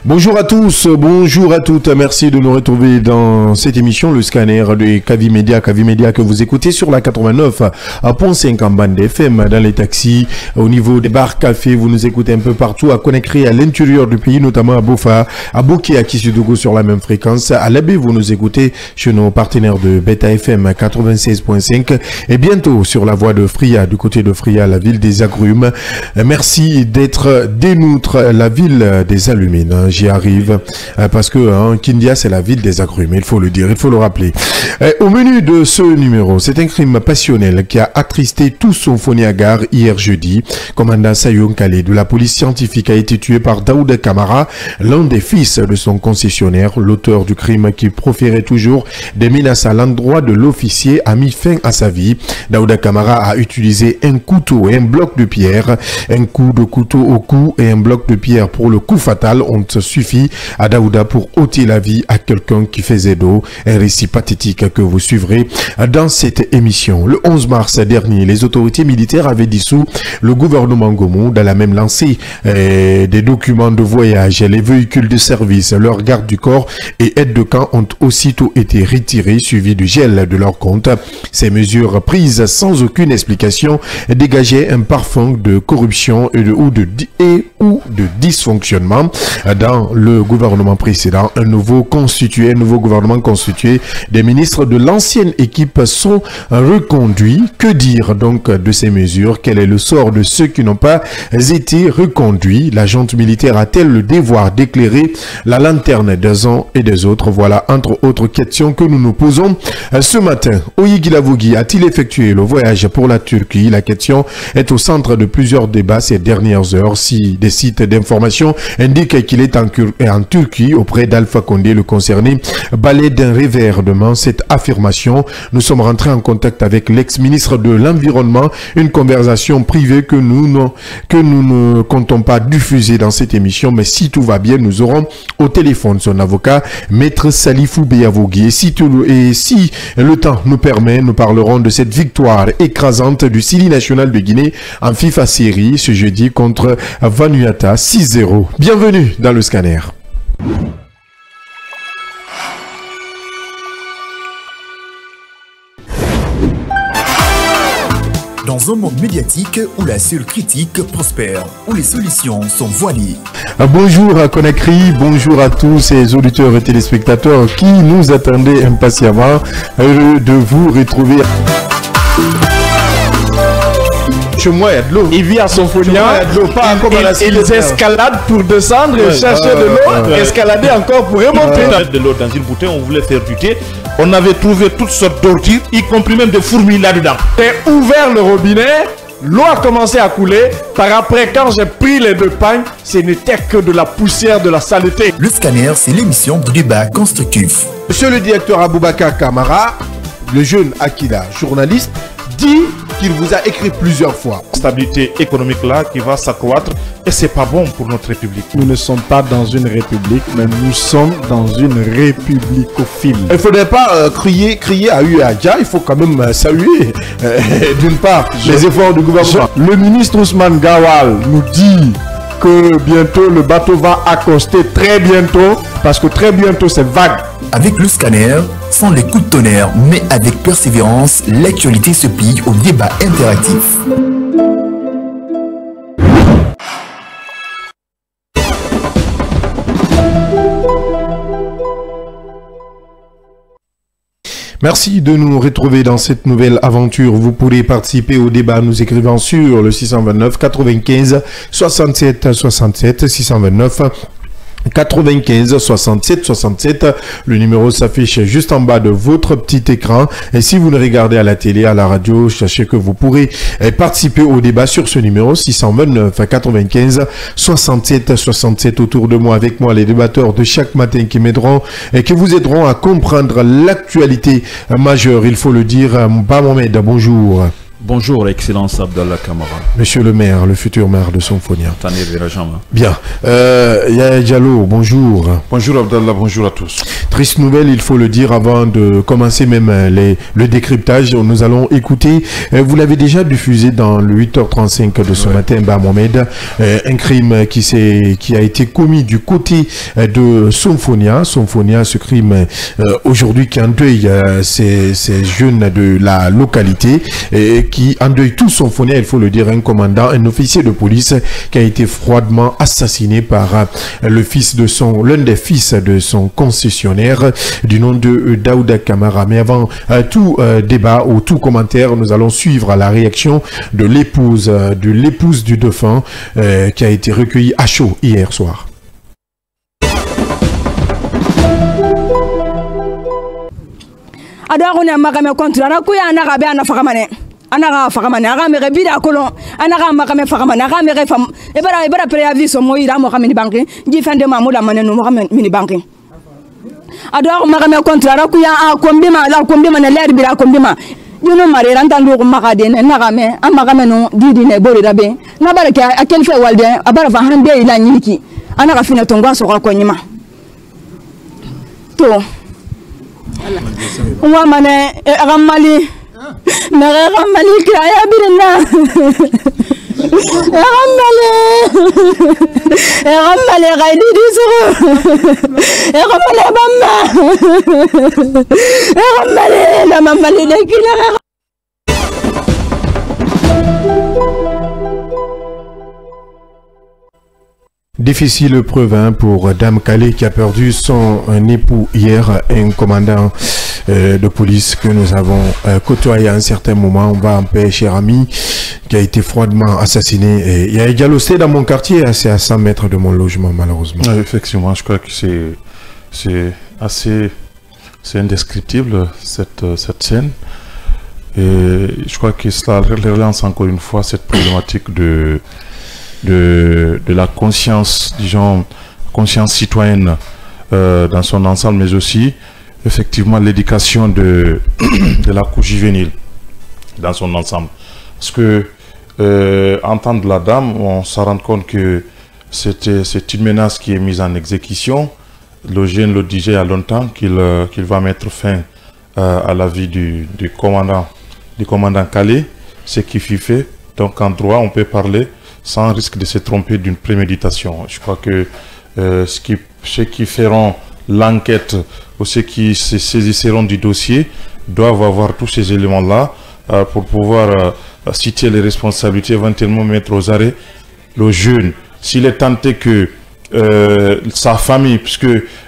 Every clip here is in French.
Bonjour à tous, bonjour à toutes, merci de nous retrouver dans cette émission, le scanner de Kavi Media que vous écoutez sur la 89.5 en bande FM, dans les taxis, au niveau des bars cafés, vous nous écoutez un peu partout, à Conakry, à l'intérieur du pays, notamment à Bofa, à Boki, à Kisudougou sur la même fréquence, à Labé, vous nous écoutez chez nos partenaires de Beta FM 96.5 et bientôt sur la voie de Fria, du côté de Fria, la ville des agrumes. Merci d'être des nôtres, la ville des allumines. J'y arrive parce que Kindia c'est la ville des agrumes, il faut le dire, il faut le rappeler. Au menu de ce numéro, c'est un crime passionnel qui a attristé tout son Foniagar hier jeudi. Commandant Sayoun Kale de la police scientifique a été tué par Daouda Kamara, l'un des fils de son concessionnaire. L'auteur du crime qui proférait toujours des menaces à l'endroit de l'officier a mis fin à sa vie. Daouda Kamara a utilisé un couteau et un bloc de pierre. Un coup de couteau au cou et un bloc de pierre pour le coup fatal ont suffit à Daouda pour ôter la vie à quelqu'un qui faisait dos. Un récit pathétique que vous suivrez dans cette émission. Le 11 mars dernier, les autorités militaires avaient dissous le gouvernement Gomo. Dans la même lancée, des documents de voyage, les véhicules de service, leurs gardes du corps et aides de camp ont aussitôt été retirés, suivis du gel de leur compte. Ces mesures prises sans aucune explication dégageaient un parfum de corruption ou de dysfonctionnement. Dans le gouvernement précédent, un nouveau gouvernement constitué, des ministres de l'ancienne équipe sont reconduits. Que dire donc de ces mesures? Quel est le sort de ceux qui n'ont pas été reconduits? La junte militaire a-t-elle le devoir d'éclairer la lanterne des uns et des autres? Voilà entre autres questions que nous nous posons ce matin. Oyigilavougi a-t-il effectué le voyage pour la Turquie? La question est au centre de plusieurs débats ces dernières heures. Si des sites d'information indiquent qu'il est en Turquie auprès d'Alpha Condé, le concerné balaie d'un revers de main cette affirmation. Nous sommes rentrés en contact avec l'ex-ministre de l'Environnement, une conversation privée que nous ne comptons pas diffuser dans cette émission, mais si tout va bien, nous aurons au téléphone son avocat, Maître Salifou Beyavogui. Et si le temps nous permet, nous parlerons de cette victoire écrasante du Sili national de Guinée en FIFA série ce jeudi contre Vanuatu 6-0. Bienvenue dans le scanner. Dans un monde médiatique où la seule critique prospère, où les solutions sont voilées. Bonjour à Conakry, bonjour à tous ces auditeurs et téléspectateurs qui nous attendaient impatiemment. Heureux de vous retrouver. Chez moi, il y a de l'eau. Il vit à son Somphonia, ils escaladent pour descendre et chercher de l'eau, escalader encore pour remonter. De l'eau dans une bouteille, on voulait faire du thé. On avait trouvé toutes sortes d'ordures, y compris même des fourmis là-dedans. J'ai ouvert le robinet, l'eau a commencé à couler. Par après, quand j'ai pris les deux pagnes, ce n'était que de la poussière, de la saleté. Le scanner, c'est l'émission de débat constructif. Monsieur le directeur Aboubakar Kamara, le jeune Akila, journaliste, dit qu'il vous a écrit plusieurs fois. Stabilité économique là qui va s'accroître et c'est pas bon pour notre République. Nous ne sommes pas dans une république, mais nous sommes dans une républicophile. Il ne faudrait pas crier à Uadja, il faut quand même saluer d'une part les efforts du gouvernement. Le ministre Ousmane Gawal nous dit que bientôt le bateau va accoster, très bientôt, parce que très bientôt c'est vague. Avec le scanner, sans les coups de tonnerre, mais avec persévérance, l'actualité se plie au débat interactif. Merci de nous retrouver dans cette nouvelle aventure. Vous pourrez participer au débat nous écrivant sur le 629 95 67 67 629 95 67 67. Le numéro s'affiche juste en bas de votre petit écran. Et si vous le regardez à la télé, à la radio, sachez que vous pourrez participer au débat sur ce numéro 629 95 67 67. Autour de moi, avec moi, les débatteurs de chaque matin qui m'aideront et qui vous aideront à comprendre l'actualité majeure. Il faut le dire. Ba Mohamed, bonjour. Bonjour, Excellence Abdallah Kamara. Monsieur le maire, le futur maire de Somfonia. Tanir Virajama. Bien. Yaya Diallo, bonjour. Bonjour Abdallah, bonjour à tous. Triste nouvelle, il faut le dire, avant de commencer même le décryptage. Nous allons écouter, vous l'avez déjà diffusé dans le 8h35 de ce matin, Mohamed, un crime qui a été commis du côté de Somfonia. Somfonia, ce crime aujourd'hui qui endeuille ces jeunes de la localité, qui endeuille tout Somfonia, il faut le dire, un commandant, un officier de police qui a été froidement assassiné par l'un des fils de son concessionnaire du nom de Daouda Kamara. Mais avant tout débat ou tout commentaire, nous allons suivre la réaction de l'épouse du défunt qui a été recueillie à chaud hier soir. Anaga fagamane aga mere bida kolon anaga makame fagamane aga mere fam ebara préavis mo ira mo kamini banki ji fende mamula manenu mo kamini banki ado makame contrat ku ya a kombima la kombima na ler bira kombima juno mare rantandu ko makade ne nagame amakame no didi ne bori rabe na baraka akel fe walde abara fa hande ila nyiki anaga fina tongwa so ko nyima to wa mane agamali Mère Malik ya birina Ramale gaidi disuru Ramale bamba Ramale la mamale de kila. Difficile preuve pour Dame Calais qui a perdu son époux hier, un commandant de police que nous avons côtoyé à un certain moment. On va en paix, cher ami, qui a été froidement assassiné. Il y a Diallo, c'est dans mon quartier, c'est à 100 mètres de mon logement, malheureusement. Effectivement, je crois que c'est indescriptible cette scène. Et je crois que cela relance encore une fois cette problématique de la conscience, disons, conscience citoyenne dans son ensemble, mais aussi effectivement l'éducation de la couche juvénile dans son ensemble. Parce que entendre la dame, on se rend compte que c'est une menace qui est mise en exécution. Le jeune le disait il y a longtemps qu'il va mettre fin à la vie du commandant Calais, ce qui fut fait. Donc en droit, on peut parler sans risque de se tromper d'une préméditation. Je crois que ceux qui feront l'enquête ou ceux qui se saisiront du dossier doivent avoir tous ces éléments-là pour pouvoir citer les responsabilités, éventuellement mettre aux arrêts le jeune. S'il est tenté que sa famille, puisque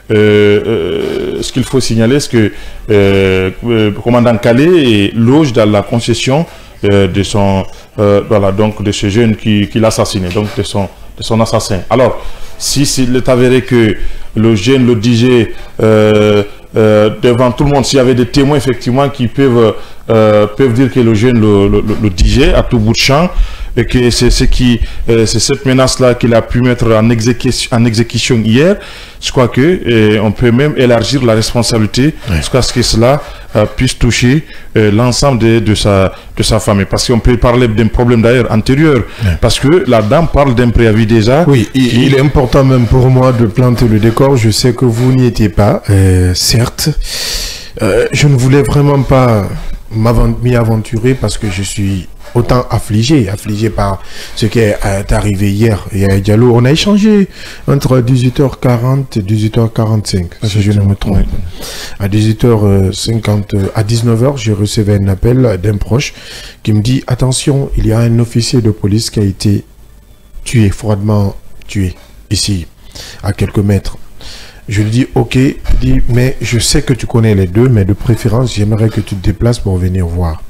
ce qu'il faut signaler, c'est que le commandant Calais loge dans la concession de son voilà, donc de ce jeune qui l'a assassiné, donc de son assassin. Alors, s'il est avéré que le jeune le disait devant tout le monde, s'il y avait des témoins effectivement qui peuvent dire que le jeune le disait à tout bout de champ, et que c'est cette menace-là qu'il a pu mettre en exécution hier, je crois que on peut même élargir la responsabilité jusqu'à ce que cela puisse toucher l'ensemble de sa famille. Parce qu'on peut parler d'un problème d'ailleurs antérieur, parce que la dame parle d'un préavis déjà. Oui, il est important même pour moi de planter le décor. Je sais que vous n'y étiez pas, certes. Je ne voulais vraiment pas m'y aventurer parce que je suis autant affligé par ce qui est arrivé hier. Et à Diallo, on a échangé entre 18h40 et 18h45, si je ne me trompe. À 18h50, à 19h, j'ai reçu un appel d'un proche qui me dit « Attention, il y a un officier de police qui a été tué, froidement tué, ici, à quelques mètres. » Je lui dis « Ok, il dit, mais je sais que tu connais les deux, mais de préférence, j'aimerais que tu te déplaces pour venir voir. »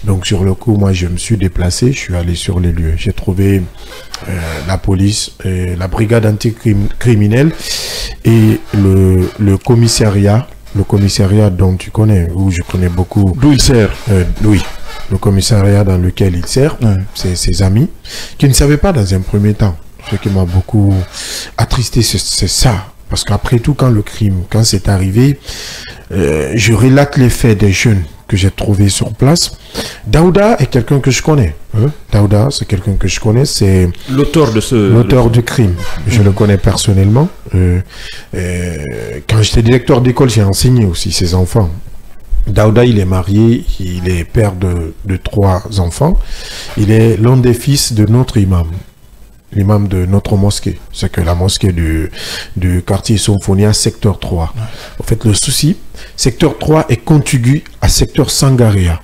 Donc sur le coup, moi je me suis déplacé, je suis allé sur les lieux. J'ai trouvé la police, la brigade anticriminelle et le commissariat dont tu connais, où je connais beaucoup. D'où il sert. Oui, le commissariat dans lequel il sert, c'est ses amis, qui ne savaient pas dans un premier temps. Ce qui m'a beaucoup attristé, c'est ça. Parce qu'après tout, quand c'est arrivé, je relate les faits des jeunes que j'ai trouvés sur place. Daouda est quelqu'un que je connais. Hein? Daouda, c'est quelqu'un que je connais. C'est l'auteur de l'auteur du crime. Je le connais personnellement. Quand j'étais directeur d'école, j'ai enseigné aussi ses enfants. Daouda, il est marié, il est père de 3 enfants. Il est l'un des fils de notre imam. L'imam de notre mosquée. C'est que la mosquée du quartier Symphonia, secteur 3. En fait, le souci, secteur 3 est contigu à secteur Sangaréa.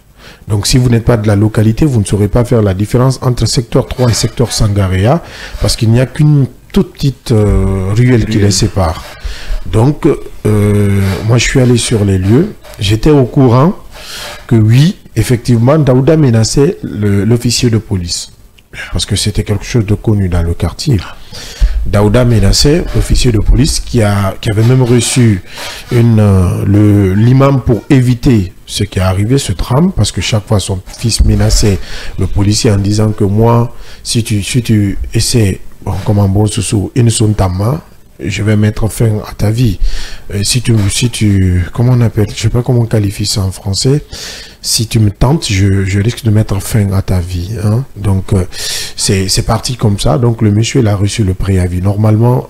Donc, si vous n'êtes pas de la localité, vous ne saurez pas faire la différence entre secteur 3 et secteur Sangaréa, parce qu'il n'y a qu'une toute petite ruelle qui les sépare. Donc, moi, je suis allé sur les lieux. J'étais au courant que oui, effectivement, Daouda menaçait l'officier de police. Parce que c'était quelque chose de connu dans le quartier. Daouda menaçait l'officier de police qui avait même reçu l'imam pour éviter ce qui est arrivé, ce drame, parce que chaque fois son fils menaçait le policier en disant que moi, si tu essaies, comme un bon sous une sontama, je vais mettre fin à ta vie. Si tu, comment on appelle, je sais pas comment on qualifie ça en français, si tu me tentes, je risque de mettre fin à ta vie. Hein? Donc, c'est parti comme ça. Donc, le monsieur, il a reçu le préavis. Normalement,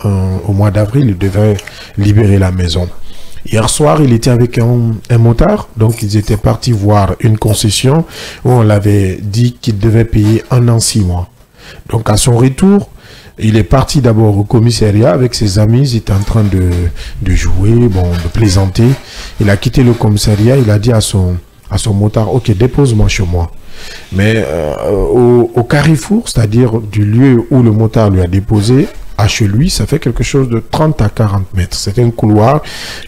au mois d'avril, il devrait libérer la maison. Hier soir, il était avec un motard. Donc, ils étaient partis voir une concession où on l'avait dit qu'il devait payer 1 an 6 mois. Donc, à son retour, il est parti d'abord au commissariat avec ses amis. Ils étaient en train de jouer, de plaisanter. Il a quitté le commissariat. Il a dit à son motard, ok, dépose-moi chez moi. Mais au carrefour, c'est-à-dire du lieu où le motard lui a déposé, à chez lui, ça fait quelque chose de 30 à 40 mètres. C'est un couloir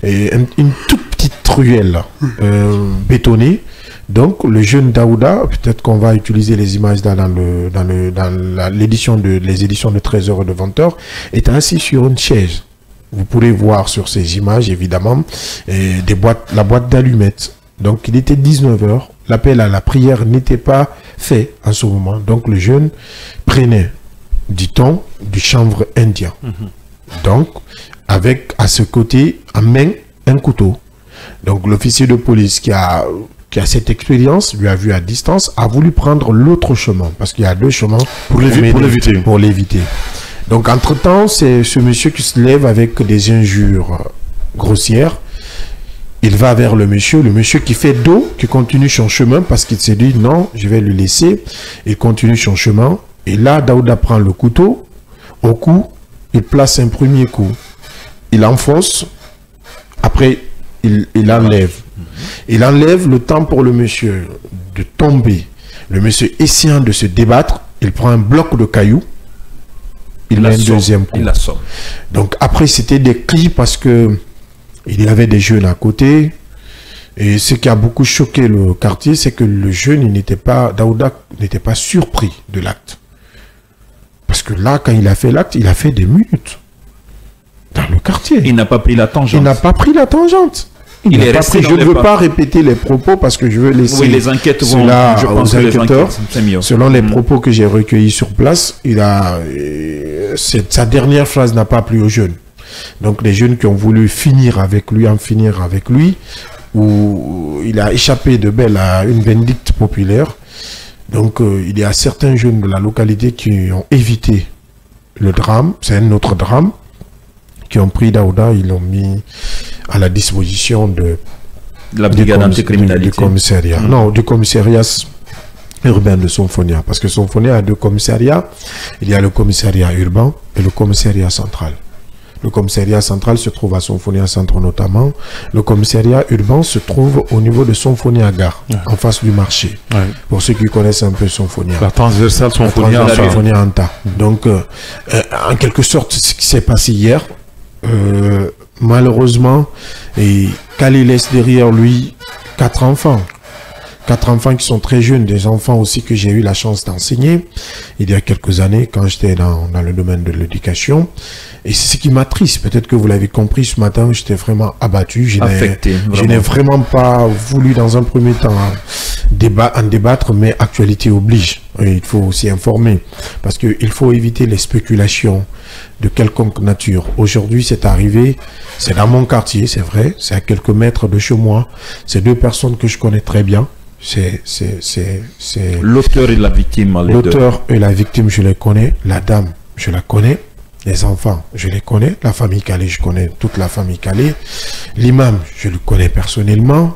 et une toute petite ruelle bétonnée. Donc, le jeune Daouda, peut-être qu'on va utiliser les images dans les éditions de 13h et de 20h, est assis sur une chaise. Vous pourrez voir sur ces images, évidemment, la boîte d'allumettes. Donc, il était 19h. L'appel à la prière n'était pas fait en ce moment. Donc, le jeune prenait, dit-on, du chanvre indien. Donc, avec à ce côté, en main, un couteau. Donc, l'officier de police qui a cette expérience, lui a vu à distance, a voulu prendre l'autre chemin. Parce qu'il y a 2 chemins pour l'éviter. Donc, entre-temps, c'est ce monsieur qui se lève avec des injures grossières. Il va vers le monsieur qui fait dos, qui continue son chemin parce qu'il s'est dit non, je vais lui laisser. Il continue son chemin. Et là, Daouda prend le couteau. Au cou, il place un premier coup. Il enfonce. Après, il enlève. Il enlève le temps pour le monsieur de tomber. Le monsieur essayant de se débattre, il prend un bloc de cailloux. Il met un deuxième coup. Il assomme. Donc après, c'était des cris parce que il y avait des jeunes à côté. Et ce qui a beaucoup choqué le quartier, c'est que le jeune, Daouda n'était pas surpris de l'acte. Parce que là, quand il a fait l'acte, il a fait des minutes dans le quartier. Il n'a pas pris la tangente. Il n'a pas pris la tangente. Il est resté je ne veux pas répéter les propos parce que je veux laisser les enquêtes cela aux enquêteurs. Selon les propos propos que j'ai recueillis sur place, sa dernière phrase n'a pas plu aux jeunes. Donc les jeunes qui ont voulu en finir avec lui, où il a échappé de belle à une vindicte populaire. Donc il y a certains jeunes de la localité qui ont évité le drame, c'est un autre drame, qui ont pris Daouda, ils l'ont mis à la disposition de la brigade anticriminalité. Du commissariat. Non, du commissariat urbain de Symphonia. Parce que Symphonia a 2 commissariats. Il y a le commissariat urbain et le commissariat central. Le commissariat central se trouve à Symphonia Centre notamment. Le commissariat urbain se trouve au niveau de Symphonia Gare, en face du marché. Pour ceux qui connaissent un peu Symphonia. La transversale Symphonia Anta. Donc, en quelque sorte, ce qui s'est passé hier, malheureusement, Kali laisse derrière lui 4 enfants. 4 enfants qui sont très jeunes, des enfants aussi que j'ai eu la chance d'enseigner il y a quelques années quand j'étais dans le domaine de l'éducation. Et c'est ce qui m'attriste. Peut-être que vous l'avez compris ce matin, j'étais vraiment abattu. Je n'ai vraiment pas voulu dans un premier temps en débattre, mais actualité oblige. Et il faut aussi informer parce qu'il faut éviter les spéculations de quelconque nature. Aujourd'hui, c'est arrivé, c'est dans mon quartier, c'est vrai, c'est à quelques mètres de chez moi. C'est 2 personnes que je connais très bien. C'est l'auteur et la victime. L'auteur et la victime, je les connais. La dame, je la connais. Les enfants, je les connais. La famille Calais, je connais toute la famille Calais. L'imam, je le connais personnellement.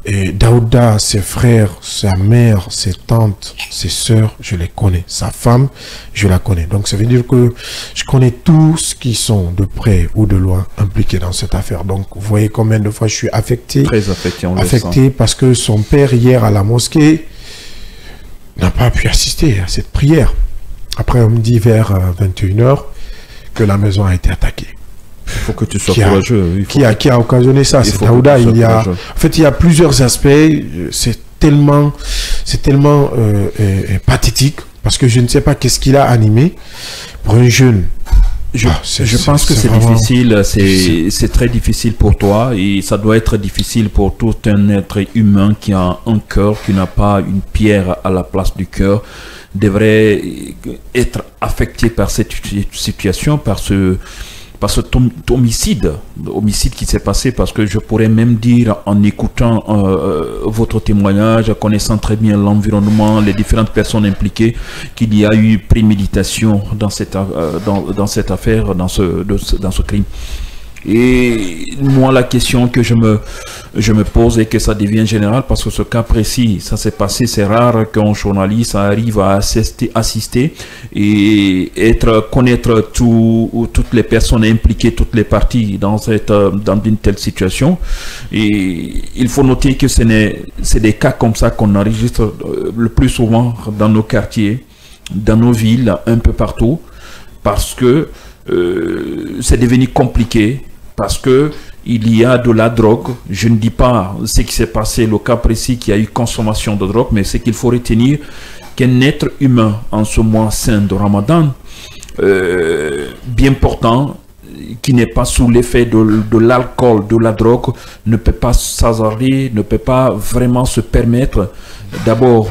Et Daouda, ses frères, sa mère, ses tantes, ses sœurs, je les connais. Sa femme, je la connais. Donc ça veut dire que je connais tous qui sont de près ou de loin impliqués dans cette affaire. Donc vous voyez combien de fois je suis affecté. Très affecté, on affecté parce que son père hier à la mosquée n'a pas pu assister à cette prière. Après on me dit vers 21h que la maison a été attaquée. Il faut que tu sois courageux. Qui a occasionné ça? C'est Daouda. En fait, il y a plusieurs aspects. C'est tellement pathétique parce que je ne sais pas qu'est-ce qu'il a animé pour un jeune. Je pense que c'est difficile, c'est très difficile pour toi et ça doit être difficile pour tout un être humain qui a un cœur, qui n'a pas une pierre à la place du cœur, devrait être affecté par cette situation, par cet homicide qui s'est passé, parce que je pourrais même dire en écoutant votre témoignage, en connaissant très bien l'environnement, les différentes personnes impliquées, qu'il y a eu préméditation dans cette affaire, dans ce crime. Et moi, la question que je me pose et que ça devient général, parce que ce cas précis, ça s'est passé, c'est rare qu'un journaliste arrive à assister et connaître toutes les personnes impliquées, toutes les parties dans une telle situation. Et il faut noter que c'est des cas comme ça qu'on enregistre le plus souvent dans nos quartiers, dans nos villes, un peu partout, parce que c'est devenu compliqué, parce que il y a de la drogue. Je ne dis pas ce qui s'est passé, le cas précis qu'il y a eu consommation de drogue, mais c'est qu'il faut retenir qu'un être humain en ce mois saint de Ramadan, bien portant, qui n'est pas sous l'effet de l'alcool, de la drogue, ne peut pas s'hasarder, ne peut pas vraiment se permettre d'abord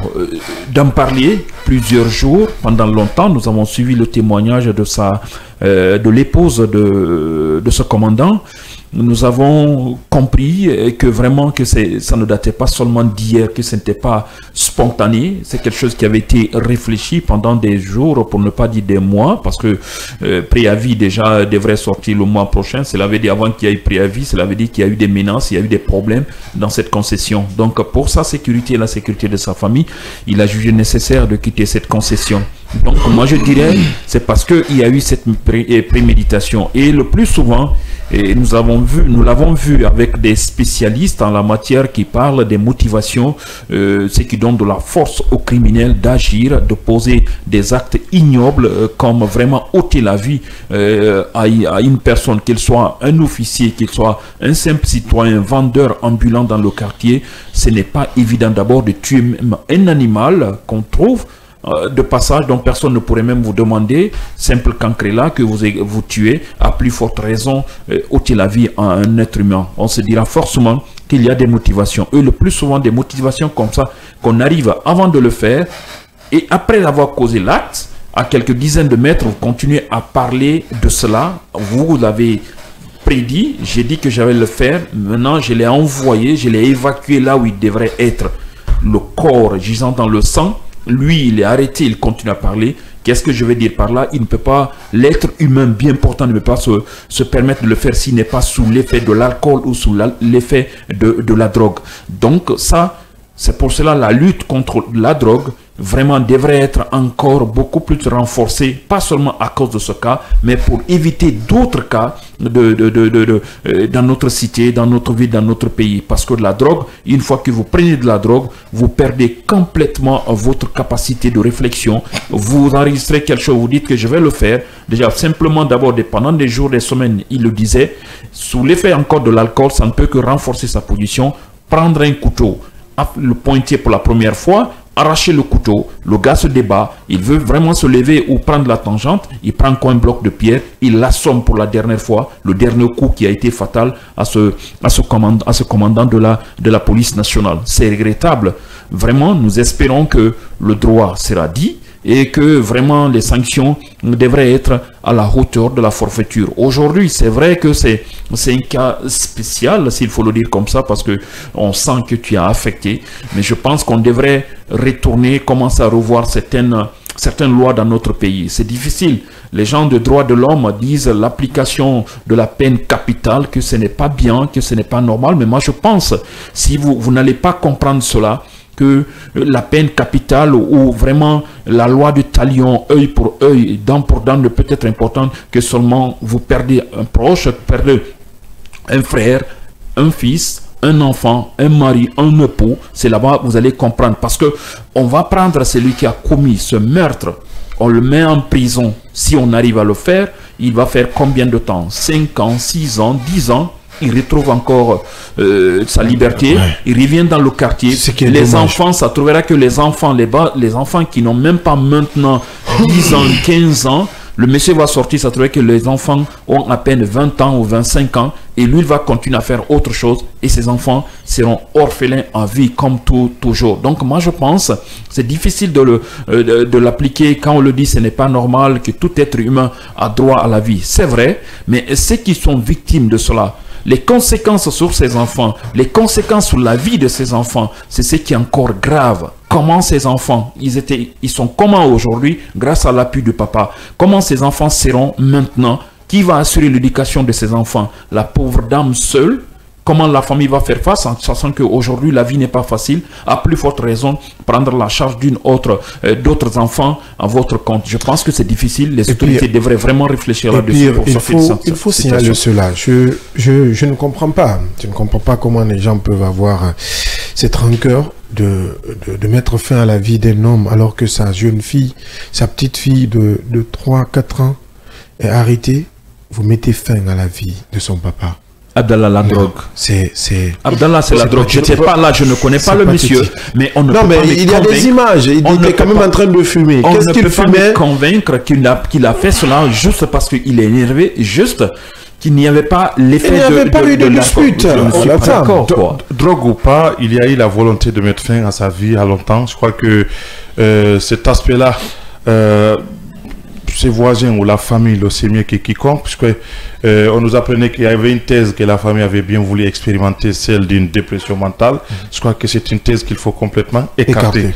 d'en parler plusieurs jours. Pendant longtemps, nous avons suivi le témoignage de l'épouse de ce commandant. Nous avons compris que vraiment que ça ne datait pas seulement d'hier, que ce n'était pas spontané, c'est quelque chose qui avait été réfléchi pendant des jours, pour ne pas dire des mois, parce que préavis déjà devrait sortir le mois prochain. Cela veut dire, avant qu'il y ait préavis, cela veut dire qu'il y a eu des menaces, il y a eu des problèmes dans cette concession. Donc pour sa sécurité et la sécurité de sa famille, il a jugé nécessaire de quitter cette concession. Donc moi je dirais, c'est parce qu'il y a eu cette préméditation. Et le plus souvent, et nous l'avons vu avec des spécialistes en la matière qui parlent des motivations, ce qui donne de la force aux criminels d'agir, de poser des actes ignobles, comme vraiment ôter la vie à une personne, qu'il soit un officier, qu'il soit un simple citoyen, vendeur ambulant dans le quartier. Ce n'est pas évident d'abord de tuer même un animal qu'on trouve de passage, dont personne ne pourrait même vous demander, simple cancrela que vous tuez, à plus forte raison ôter la vie à un être humain. On se dira forcément qu'il y a des motivations, et le plus souvent des motivations comme ça, qu'on arrive avant de le faire, et après avoir causé l'acte, à quelques dizaines de mètres, vous continuez à parler de cela. Vous l'avez prédit, j'ai dit que j'allais le faire, maintenant je l'ai envoyé, je l'ai évacué là où il devrait être. Le corps gisant dans le sang, lui, il est arrêté, il continue à parler. Qu'est-ce que je veux dire par là? Il ne peut pas, l'être humain bien portant ne peut pas se permettre de le faire s'il n'est pas sous l'effet de l'alcool ou sous l'effet de la drogue. Donc ça, c'est pour cela la lutte contre la drogue vraiment devrait être encore beaucoup plus renforcée, pas seulement à cause de ce cas, mais pour éviter d'autres cas dans notre cité, dans notre ville, dans notre pays. Parce que la drogue, une fois que vous prenez de la drogue, vous perdez complètement votre capacité de réflexion. Vous enregistrez quelque chose, vous dites que je vais le faire. Déjà, simplement d'abord, pendant des jours, des semaines, il le disait, sous l'effet encore de l'alcool, ça ne peut que renforcer sa position. Prendre un couteau, le pointier pour la première fois, arracher le couteau, le gars se débat, il veut vraiment se lever ou prendre la tangente, il prend encore un bloc de pierre, il l'assomme pour la dernière fois, le dernier coup qui a été fatal à ce commandant de la police nationale. C'est regrettable. Vraiment, nous espérons que le droit sera dit et que vraiment les sanctions devraient être à la hauteur de la forfaiture. Aujourd'hui, c'est vrai que c'est un cas spécial, s'il faut le dire comme ça, parce que on sent que tu as affecté, mais je pense qu'on devrait retourner, commencer à revoir certaines lois dans notre pays. C'est difficile. Les gens de droits de l'homme disent l'application de la peine capitale, que ce n'est pas bien, que ce n'est pas normal, mais moi je pense, si vous n'allez pas comprendre cela, que la peine capitale ou vraiment la loi du talion, œil pour œil, dent pour dent, ne peut être importante que seulement vous perdez un proche, perdez un frère, un fils, un enfant, un mari, un époux. C'est là-bas que vous allez comprendre, parce que on va prendre celui qui a commis ce meurtre, on le met en prison. Si on arrive à le faire, il va faire combien de temps? 5 ans, 6 ans, 10 ans. Il retrouve encore sa liberté, il revient dans le quartier. Les enfants, ça trouvera que les enfants qui n'ont même pas maintenant 10 ans, 15 ans, le monsieur va sortir, ça trouvera que les enfants ont à peine 20 ans ou 25 ans, et lui, il va continuer à faire autre chose, et ses enfants seront orphelins en vie, comme toujours. Donc moi, je pense, c'est difficile de l'appliquer. Quand on le dit, ce n'est pas normal que tout être humain a droit à la vie. C'est vrai, mais ceux qui sont victimes de cela, les conséquences sur ces enfants, les conséquences sur la vie de ces enfants, c'est ce qui est encore grave. Comment ces enfants, ils sont comment aujourd'hui grâce à l'appui du papa? Comment ces enfants seront maintenant? Qui va assurer l'éducation de ces enfants? La pauvre dame seule? Comment la famille va faire face en sachant qu'aujourd'hui la vie n'est pas facile? À plus forte raison, prendre la charge d'autres enfants à votre compte. Je pense que c'est difficile. Les autorités devraient vraiment réfléchir là-dessus. Il faut signaler cela. Je ne comprends pas. Je ne comprends pas comment les gens peuvent avoir cette rancœur de mettre fin à la vie d'un homme alors que sa jeune fille, sa petite fille de 3-4 ans est arrêtée. Vous mettez fin à la vie de son papa. Abdallah, la drogue. Abdallah, c'est la drogue. Je n'étais pas là, je ne connais pas le monsieur. Mais on ne peut pas il y a des images. Il était quand même en train de fumer. Qu'est-ce qu'il fumait? On ne peut pas me convaitre qu'il a fait cela juste parce qu'il est énervé, juste qu'il n'y avait pas l'effet de... Il n'y avait pas eu de dispute. Drogue ou pas, il y a eu la volonté de mettre fin à sa vie à longtemps. Je crois que cet aspect-là... ses voisins ou la famille le sait mieux que quiconque, puisque on nous apprenait qu'il y avait une thèse que la famille avait bien voulu expérimenter, celle d'une dépression mentale. Je crois que c'est une thèse qu'il faut complètement écarter.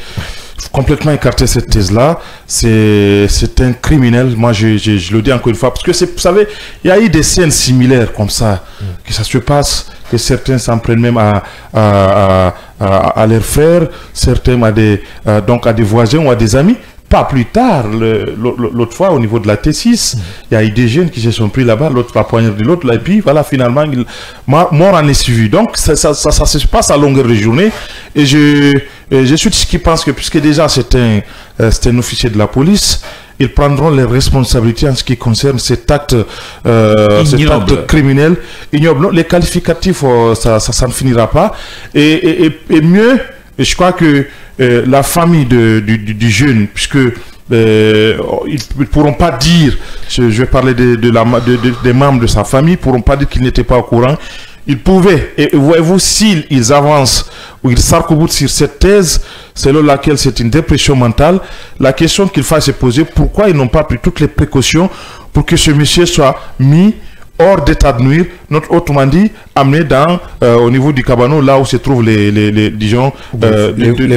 Complètement écarter cette thèse-là. C'est un criminel. Moi, je le dis encore une fois, parce que vous savez, il y a eu des scènes similaires comme ça, que ça se passe, que certains s'en prennent même à leurs frères, certains à des voisins ou à des amis. Pas plus tard, l'autre fois, au niveau de la T6, il y a eu des jeunes qui se sont pris là-bas, l'autre va poignarder l'autre, et puis voilà, finalement, mort en est suivi. Donc, ça se passe à longueur de journée. Et je suis de ceux qui pensent que, puisque déjà c'est un officier de la police, ils prendront les responsabilités en ce qui concerne cet acte criminel, ignoble. Non, les qualificatifs, ça ne finira pas. Et mieux, je crois que la famille du jeune, puisque ils ne pourront pas dire, je vais parler des membres de sa famille, ne pourront pas dire qu'ils n'étaient pas au courant. Ils pouvaient, et voyez-vous, s'ils avancent ou ils s'arc-boutent sur cette thèse, selon laquelle c'est une dépression mentale, la question qu'il faut se poser, pourquoi ils n'ont pas pris toutes les précautions pour que ce monsieur soit mis hors d'état de nuire, autrement dit, amené au niveau du cabanon, là où se trouvent les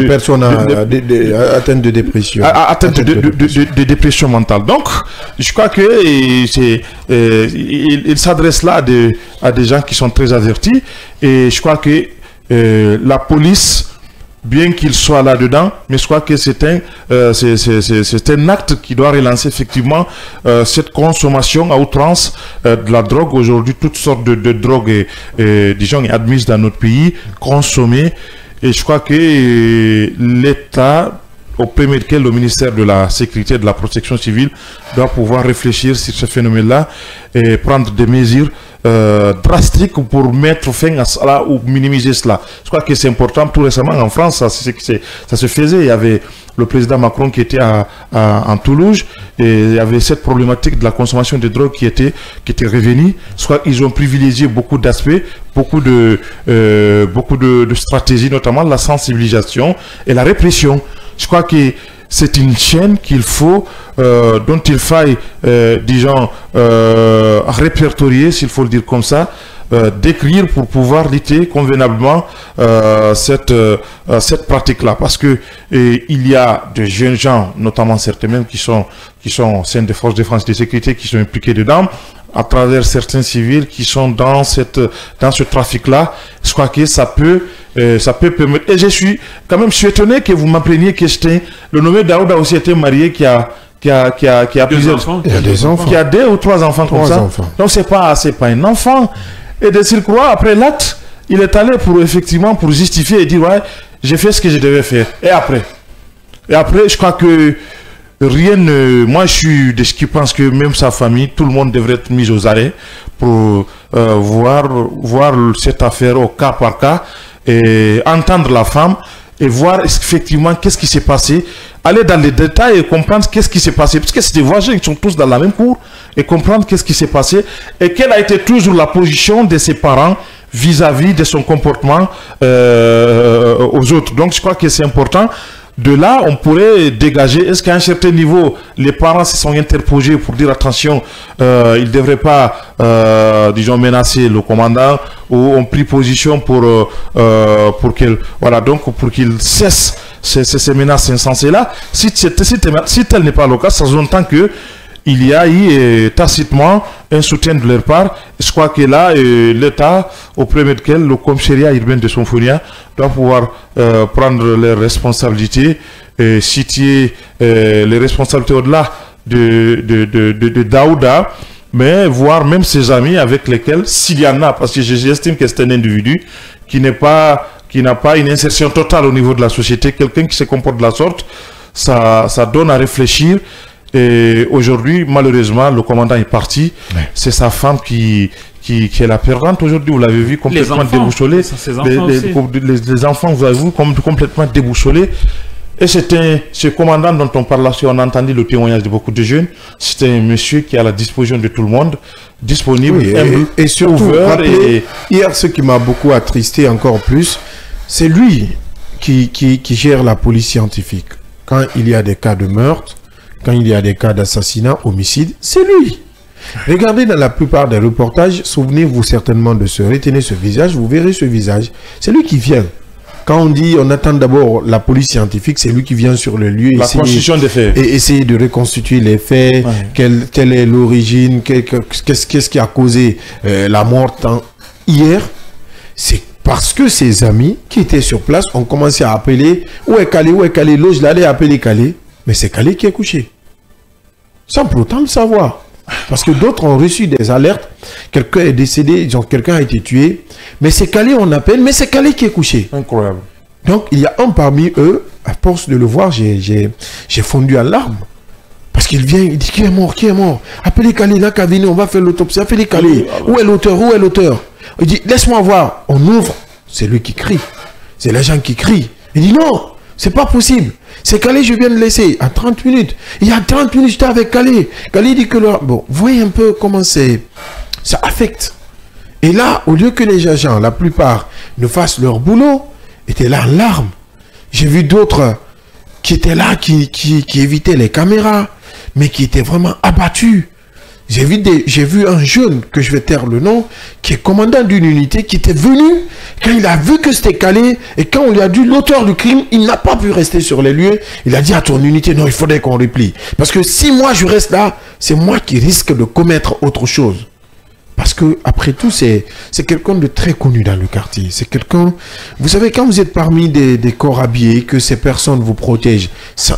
personnes atteintes de dépression. Atteintes de dépression mentale. Donc, je crois qu'il s'adresse là à des gens qui sont très avertis. Et je crois que la police, bien qu'il soit là-dedans, mais je crois que c'est un acte qui doit relancer effectivement cette consommation à outrance de la drogue. Aujourd'hui, toutes sortes de drogues, disons, admises dans notre pays, consommées. Et je crois que l'État auprès desquels le ministère de la Sécurité et de la Protection civile doit pouvoir réfléchir sur ce phénomène-là et prendre des mesures drastiques pour mettre fin à cela ou minimiser cela. Je crois que c'est important. Tout récemment en France, ça se faisait. Il y avait le président Macron qui était en Toulouse et il y avait cette problématique de la consommation de drogue qui était revenue. Soit ils ont privilégié beaucoup d'aspects, beaucoup de stratégies, notamment la sensibilisation et la répression. Je crois que c'est une chaîne qu'il faut, dont il faille, disons, répertorier, s'il faut le dire comme ça, décrire pour pouvoir lutter convenablement cette pratique-là. Parce que il y a de jeunes gens, notamment certains même qui sont au sein des forces de défense et de sécurité, qui sont impliqués dedans, à travers certains civils qui sont dans ce trafic-là. Je crois que ça peut permettre. Et je suis étonné que vous m'appreniez que le nommé Daouda aussi été marié qui a plusieurs enfants. Il y a des enfants. Qui a 2 ou 3 enfants comme ça. Donc c'est pas un enfant. Et de surcroît, après l'acte, il est allé pour justifier et dire ouais, j'ai fait ce que je devais faire. Et après, je crois que moi je suis de ce qui pense que même sa famille, tout le monde devrait être mis aux arrêts pour voir cette affaire au cas par cas et entendre la femme et voir effectivement qu'est-ce qui s'est passé, aller dans les détails et comprendre qu'est-ce qui s'est passé, parce que c'est des voisins qui sont tous dans la même cour, et comprendre qu'est-ce qui s'est passé et quelle a été toujours la position de ses parents vis-à-vis de son comportement aux autres. Donc je crois que c'est important. De là, on pourrait dégager, est-ce qu'à un certain niveau, les parents se sont interposés pour dire attention, ils ne devraient pas, disons, menacer le commandant, ou ont pris position pour qu'il cesse ces menaces insensées-là. Si tel n'est pas le cas, ça sous-entend que il y a eu tacitement un soutien de leur part. Je crois que là, l'État, auprès duquel le commissariat urbain de Sonfonia doit pouvoir prendre les responsabilités, situer les responsabilités au-delà de Daouda, mais voir même ses amis avec lesquels, s'il y en a, parce que j'estime que c'est un individu qui n'a pas une insertion totale au niveau de la société, quelqu'un qui se comporte de la sorte, ça donne à réfléchir. Et aujourd'hui, malheureusement, le commandant est parti. Ouais. C'est sa femme qui est la perdante aujourd'hui. Vous l'avez vu complètement déboussolée. Les enfants, vous avez vu complètement déboussolés. Et c'était ce commandant dont on parle là, on a entendu le témoignage de beaucoup de jeunes. C'était un monsieur qui est à la disposition de tout le monde, disponible, oui, et surtout, hier, ce qui m'a beaucoup attristé encore plus, c'est lui qui gère la police scientifique. Quand il y a des cas de meurtre, quand il y a des cas d'assassinat, homicide, c'est lui. Regardez dans la plupart des reportages, souvenez-vous certainement de retenez ce visage, vous verrez ce visage. C'est lui qui vient. Quand on dit, on attend d'abord la police scientifique, c'est lui qui vient sur le lieu. La constitution des faits. Et essayer de reconstituer les faits, ouais. Quelle est l'origine, qu'est-ce qui a causé la mort hier. C'est parce que ses amis qui étaient sur place ont commencé à appeler, où est Calais, l'eau, je l'allais appeler Calais. Mais c'est Calais qui est couché. Sans pour autant le savoir. Parce que d'autres ont reçu des alertes. Quelqu'un est décédé, quelqu'un a été tué. Mais c'est Calais, on appelle, mais c'est Calais qui est couché. Incroyable. Donc, il y a un parmi eux, à force de le voir, j'ai fondu en larmes. Parce qu'il vient, il dit, qui est mort? Appelez Calais, là, Kavini, on va faire l'autopsie. Appelez Calais. Où est l'auteur? Il dit, laisse-moi voir. On ouvre. C'est lui qui crie. C'est l'agent qui crie. Il dit, non. C'est pas possible. C'est Calais, je viens de laisser à 30 minutes. Il y a 30 minutes, j'étais avec Calais. Calais dit que bon, voyez un peu comment ça affecte. Et là, au lieu que les agents, la plupart, ne fassent leur boulot, étaient là en larmes. J'ai vu d'autres qui étaient là, qui évitaient les caméras, mais qui étaient vraiment abattus. J'ai vu un jeune, que je vais taire le nom, qui est commandant d'une unité, qui était venu, quand il a vu que c'était Calais, et quand on lui a dit l'auteur du crime, il n'a pas pu rester sur les lieux. Il a dit à ton unité, non, il faudrait qu'on replie. Parce que si moi je reste là, c'est moi qui risque de commettre autre chose. Parce que, après tout, c'est quelqu'un de très connu dans le quartier. C'est quelqu'un... Vous savez, quand vous êtes parmi des corps habillés, que ces personnes vous protègent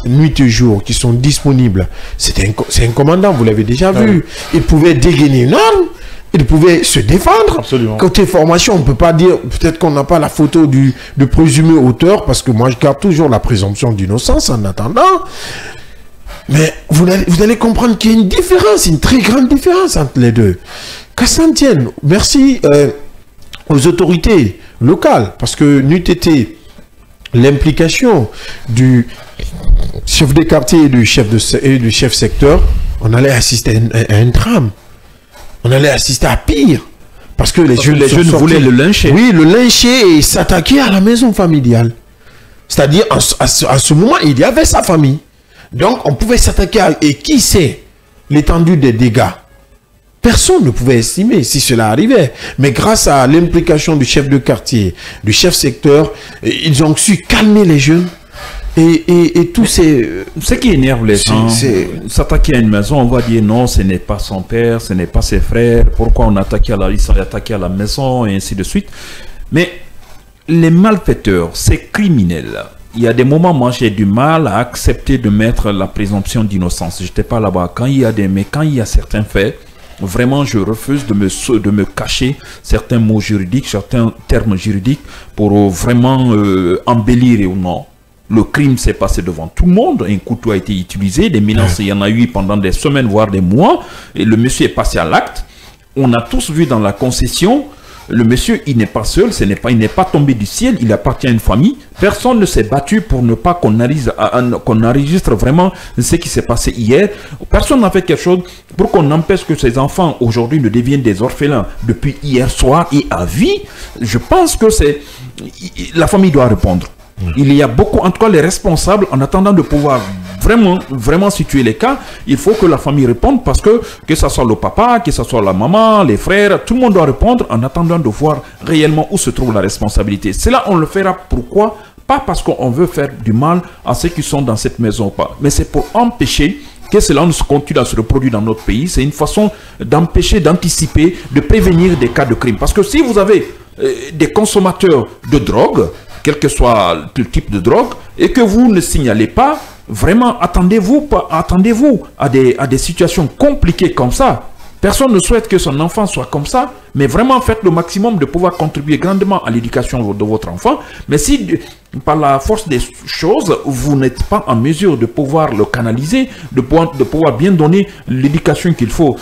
nuit et jour, qui sont disponibles, c'est un commandant, vous l'avez déjà vu. Il pouvait dégainer une arme il pouvait se défendre. Absolument. Côté formation, on ne peut pas dire, peut-être qu'on n'a pas la photo du présumé auteur, parce que moi je garde toujours la présomption d'innocence en attendant. Mais vous allez comprendre qu'il y a une différence, une très grande différence entre les deux. Qu'à s'en tienne, merci aux autorités locales, parce que n'eût été l'implication du chef de quartier et du chef secteur, on allait assister à un drame. On allait assister à pire. Parce que les jeunes voulaient le lyncher. Oui, le lyncher et s'attaquer à la maison familiale. C'est-à-dire, à ce moment, il y avait sa famille. Donc, on pouvait s'attaquer à... Et qui sait l'étendue des dégâts? Personne ne pouvait estimer si cela arrivait. Mais grâce à l'implication du chef de quartier, du chef secteur, ils ont su calmer les jeunes. Et tous ces... Ce qui énerve les gens, s'attaquer à une maison, on va dire non, ce n'est pas son père, ce n'est pas ses frères, pourquoi on attaque ils sont attaqués à la maison, et ainsi de suite. Mais les malfaiteurs, ces criminels, il y a des moments, moi j'ai du mal à accepter de mettre la présomption d'innocence. Je n'étais pas là-bas. Mais quand il y a certains faits, vraiment je refuse de me cacher certains mots juridiques, certains termes juridiques pour vraiment embellir ou non. Le crime s'est passé devant tout le monde, un couteau a été utilisé, des menaces, il y en a eu pendant des semaines, voire des mois, et le monsieur est passé à l'acte. On a tous vu dans la concession, le monsieur, il n'est pas seul, il n'est pas tombé du ciel, il appartient à une famille. Personne ne s'est battu pour ne pas qu'on enregistre vraiment ce qui s'est passé hier. Personne n'a fait quelque chose pour qu'on empêche que ces enfants aujourd'hui ne deviennent des orphelins depuis hier soir et à vie. Je pense que la famille doit répondre. Il y a beaucoup, en tout cas les responsables, en attendant de pouvoir vraiment situer les cas, il faut que la famille réponde parce que ce soit le papa, que ce soit la maman, les frères, tout le monde doit répondre en attendant de voir réellement où se trouve la responsabilité. Cela, on le fera pourquoi? Pas parce qu'on veut faire du mal à ceux qui sont dans cette maison ou pas, mais c'est pour empêcher que cela ne se continue à se reproduire dans notre pays. C'est une façon d'empêcher, d'anticiper, de prévenir des cas de crime. Parce que si vous avez des consommateurs de drogue, quel que soit le type de drogue, et que vous ne signalez pas, vraiment, attendez-vous à des situations compliquées comme ça. Personne ne souhaite que son enfant soit comme ça, mais vraiment faites le maximum de pouvoir contribuer grandement à l'éducation de votre enfant. Mais si, par la force des choses, vous n'êtes pas en mesure de pouvoir le canaliser, de pouvoir bien donner l'éducation qu'il faut,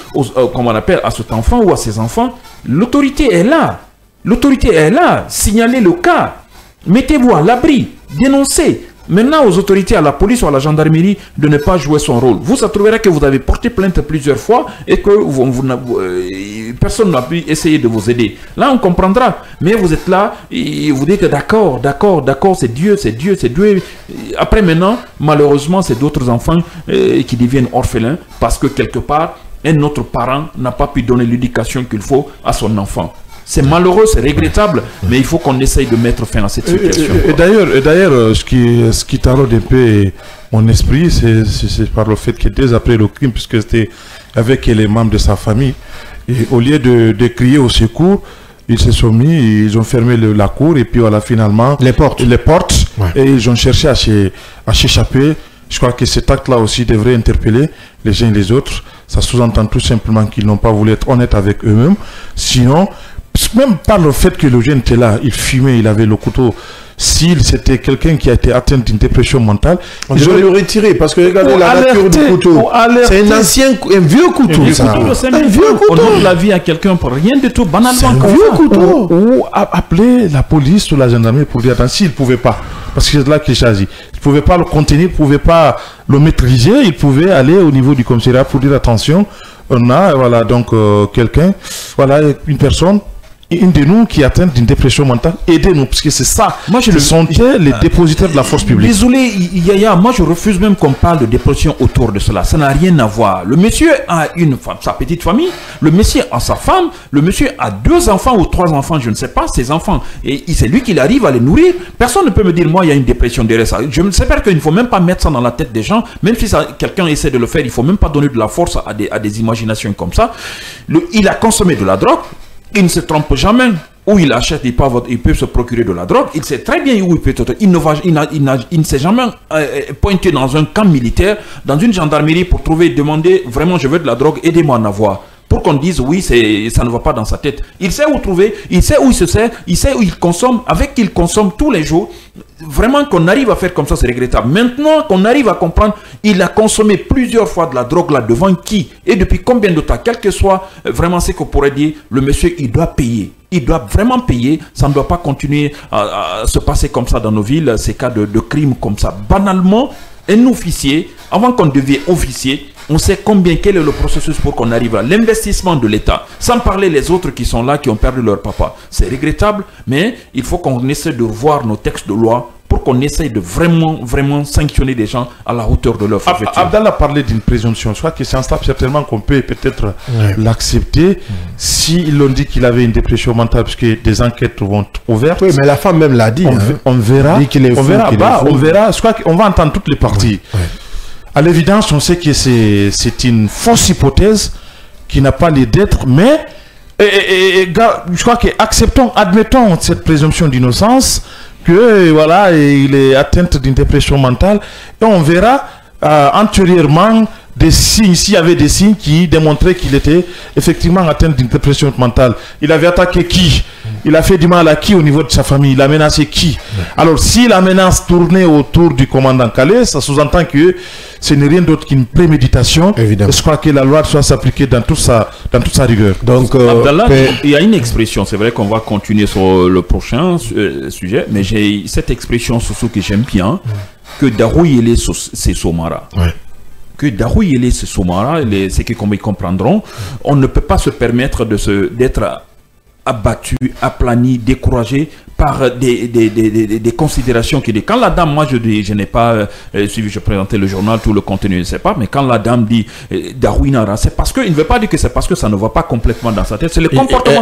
comme on appelle, à cet enfant ou à ses enfants, l'autorité est là. L'autorité est là. Signalez le cas. Mettez-vous à l'abri, dénoncez. Maintenant aux autorités, à la police ou à la gendarmerie de ne pas jouer son rôle. Vous, ça trouverez que vous avez porté plainte plusieurs fois et que personne n'a pu essayer de vous aider. Là, on comprendra. Mais vous êtes là et vous dites d'accord, c'est Dieu. Après maintenant, malheureusement, c'est d'autres enfants qui deviennent orphelins parce que quelque part, un autre parent n'a pas pu donner l'éducation qu'il faut à son enfant. C'est malheureux, c'est regrettable, mais il faut qu'on essaye de mettre fin à cette situation. Et d'ailleurs, ce qui taraude un peu mon esprit, c'est par le fait que dès après le crime, puisque c'était avec les membres de sa famille, et au lieu de crier au secours, ils se sont mis, ils ont fermé la cour, et puis voilà, finalement, les portes, ouais. Et ils ont cherché à s'échapper. Je crois que cet acte-là aussi devrait interpeller les uns et les autres. Ça sous-entend tout simplement qu'ils n'ont pas voulu être honnêtes avec eux-mêmes. Sinon, même par le fait que le jeune était là, il fumait, il avait le couteau. S'il c'était quelqu'un qui a été atteint d'une dépression mentale, on devrait le retirer parce que regardez la nature du couteau. C'est un vieux couteau. Un vieux couteau. On donne la vie à quelqu'un pour rien du tout, banalement. Un vieux couteau. Ou appeler la police ou la gendarmerie pour dire s'il ne pouvait pas, parce que c'est là qu'il s'agit. Il ne pouvait pas le contenir, il ne pouvait pas le maîtriser, il pouvait aller au niveau du commissariat pour dire attention, on a voilà donc quelqu'un, voilà une personne. Une de nous qui est atteinte d'une dépression mentale, aidez-nous, parce que c'est ça. Moi, ce sont les dépositaires de la force publique. Désolé, Yaya, moi je refuse même qu'on parle de dépression autour de cela. Ça n'a rien à voir. Le monsieur a une femme, sa petite famille, le monsieur a sa femme, le monsieur a 2 enfants ou 3 enfants, je ne sais pas, ses enfants. Et c'est lui qui arrive à les nourrir. Personne ne peut me dire, moi, il y a une dépression derrière ça. Je sais pas qu'il ne faut même pas mettre ça dans la tête des gens, même si quelqu'un essaie de le faire, il ne faut même pas donner de la force à des imaginations comme ça. Il a consommé de la drogue. Il ne se trompe jamais. Où il achète, il peut se procurer de la drogue. Il sait très bien où il peut être. Il ne s'est jamais pointé dans un camp militaire, dans une gendarmerie pour demander vraiment je veux de la drogue, aidez-moi à en avoir. pour qu'on dise oui, ça ne va pas dans sa tête. Il sait où trouver, il sait où il se sert, il sait où il consomme, avec qui il consomme tous les jours. Vraiment qu'on arrive à faire comme ça, c'est regrettable. Maintenant qu'on arrive à comprendre, il a consommé plusieurs fois de la drogue là devant qui et depuis combien de temps, quel que soit vraiment ce qu'on pourrait dire, le monsieur il doit payer. Il doit vraiment payer, ça ne doit pas continuer à se passer comme ça dans nos villes, ces cas de crimes comme ça. Banalement, un officier, avant qu'on devienne officier, on sait quel est le processus pour qu'on arrive à l'investissement de l'État. Sans parler les autres qui sont là, qui ont perdu leur papa. C'est regrettable, mais il faut qu'on essaie de revoir nos textes de loi pour qu'on essaye de vraiment sanctionner des gens à la hauteur de leur forfaiture. Abdallah parlait d'une présomption. Je crois que c'est un stade certainement qu'on peut peut-être l'accepter s'ils l'ont dit qu'il avait une dépression mentale, puisque des enquêtes vont être ouvertes. Oui, mais la femme même l'a dit. On verra. On verra. Je crois qu'on va entendre toutes les parties. À l'évidence, on sait que c'est une fausse hypothèse qui n'a pas lieu d'être, mais je crois que admettons cette présomption d'innocence, que voilà, il est atteint d'une dépression mentale, et on verra antérieurement des signes, s'il y avait des signes qui démontraient qu'il était effectivement atteint d'une dépression mentale. Il avait attaqué qui? Il a fait du mal à qui au niveau de sa famille? Il a menacé qui? Alors, si la menace tournait autour du commandant Calais, ça sous-entend que ce n'est rien d'autre qu'une préméditation. Évidemment. Je crois que la loi doit s'appliquer dans toute sa rigueur. Donc, Abdallah, il y a une expression, c'est vrai qu'on va continuer sur le prochain sujet, mais j'ai cette expression, Soussou, que j'aime bien, que Darouyele c'est Somara. Que Darouyele c'est Somara, c'est que comme ils comprendront, on ne peut pas se permettre d'être abattu, aplani, découragé par des considérations qui disent. Quand la dame, moi je n'ai pas suivi, je présentais le journal, tout le contenu, je ne sais pas, mais quand la dame dit Darouinara, c'est parce qu'il ne veut pas dire que c'est parce que ça ne va pas complètement dans sa tête, c'est le comportement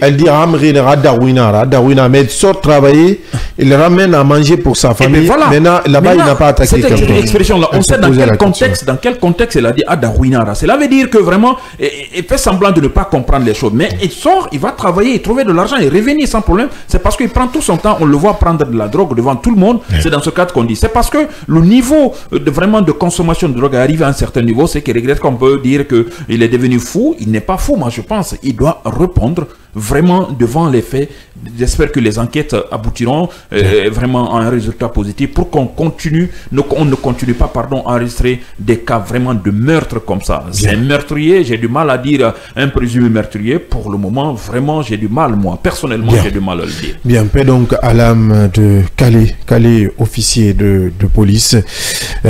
elle dit Amrinara Darouinara, mais elle sort travailler, il le ramène à manger pour sa famille. Voilà. Maintenant, là-bas, il n'a pas attaqué quelqu'un. Cette expression-là, on sait dans quel contexte elle a dit Darouinara. Cela veut dire que vraiment, il fait semblant de ne pas comprendre les choses, mais il sort, il va travailler, il trouver de l'argent et revenir sans problème. C'est parce qu'il prend tout son temps, on le voit prendre de la drogue devant tout le monde. C'est dans ce cadre qu'on dit. C'est parce que le niveau de consommation de drogue arrive à un certain niveau, c'est qu'il regrette qu'on peut dire qu'il est devenu fou. Il n'est pas fou, moi je pense. Il doit répondre vraiment devant les faits. J'espère que les enquêtes aboutiront vraiment à un résultat positif pour qu'on continue, on ne continue pas, à enregistrer des cas vraiment de meurtre comme ça. C'est un meurtrier, j'ai du mal à dire un présumé meurtrier. Pour le moment, vraiment, j'ai du mal, moi, personnellement, j'ai du mal à le dire. Bien, paix donc à l'âme de Calais, officier de police,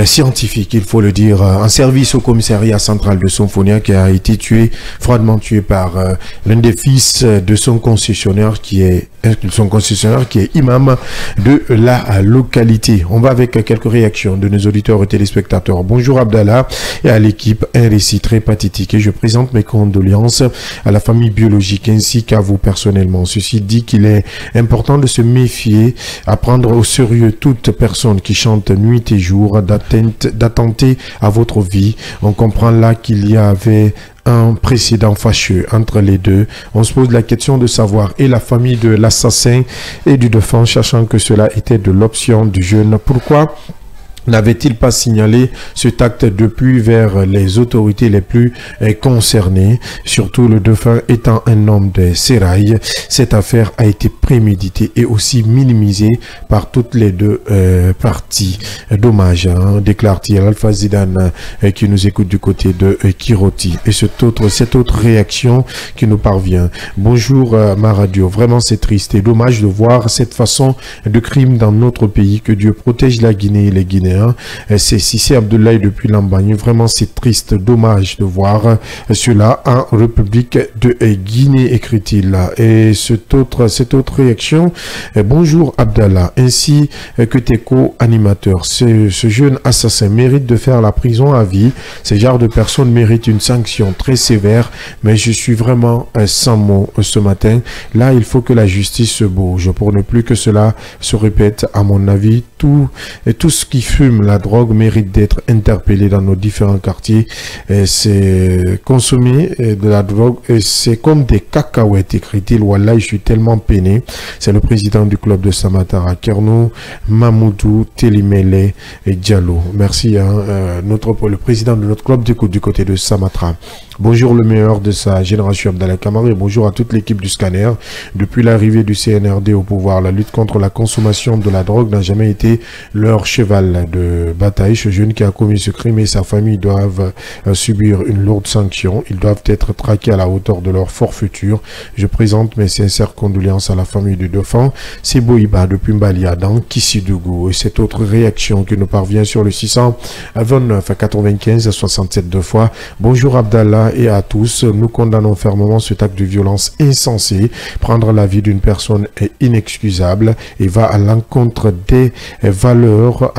scientifique, il faut le dire, en service au commissariat central de Somphonia, qui a été froidement tué par l'un des fils de son concessionnaire qui est imam de la localité. On va avec quelques réactions de nos auditeurs et téléspectateurs. Bonjour Abdallah et à l'équipe, un récit très pathétique, et je présente mes condoléances à la famille biologique ainsi qu'à vous personnellement. Ceci dit qu'il est important de se méfier, à prendre au sérieux toute personne qui chante nuit et jour d'attenter à votre vie. On comprend là qu'il y avait un précédent fâcheux entre les deux. On se pose la question de savoir, et la famille de l'assassin et du défunt, sachant que cela était de l'option du jeune, pourquoi n'avait-il pas signalé cet acte depuis vers les autorités les plus concernées, surtout le défunt étant un homme de sérail? Cette affaire a été préméditée et aussi minimisée par toutes les deux parties. Dommage, hein, déclare-t-il Alpha Zidane qui nous écoute du côté de Kiroti. Et cette autre réaction qui nous parvient. Bonjour ma radio, vraiment c'est triste et dommage de voir cette façon de crime dans notre pays. Que Dieu protège la Guinée et les Guinéens. C'est Sissé Abdoulaye depuis Lambagne. Vraiment c'est triste, dommage de voir cela en République de Guinée, écrit-il. Et cette autre réaction, bonjour Abdallah, ainsi que tes co-animateurs. Ce jeune assassin mérite de faire la prison à vie. Ce genre de personnes méritent une sanction très sévère, mais je suis vraiment sans mots ce matin. Là, il faut que la justice se bouge pour ne plus que cela se répète. À mon avis, tout ce qui fume la drogue mérite d'être interpellé dans nos différents quartiers. C'est consommer de la drogue, c'est comme des cacahuètes, écrit-il. Wallah, je suis tellement peiné. C'est le président du club de Samatara, Kerno Mamoudou Telimele Diallo. Merci, le président de notre club du côté de Samatra. Bonjour le meilleur de sa génération, Abdallah Kamara, et bonjour à toute l'équipe du Scanner. Depuis l'arrivée du CNRD au pouvoir, la lutte contre la consommation de la drogue n'a jamais été leur cheval de bataille. Ce jeune qui a commis ce crime et sa famille doivent subir une lourde sanction. Ils doivent être traqués à la hauteur de leur forfaiture. Je présente mes sincères condoléances à la famille du dauphin. C'est Boïba depuis Mbalia dans Kissidougou. Et cette autre réaction qui nous parvient sur le 629 95 67 deux fois. Bonjour Abdallah et à tous, nous condamnons fermement cet acte de violence insensé. Prendre la vie d'une personne est inexcusable et va à l'encontre des valeurs,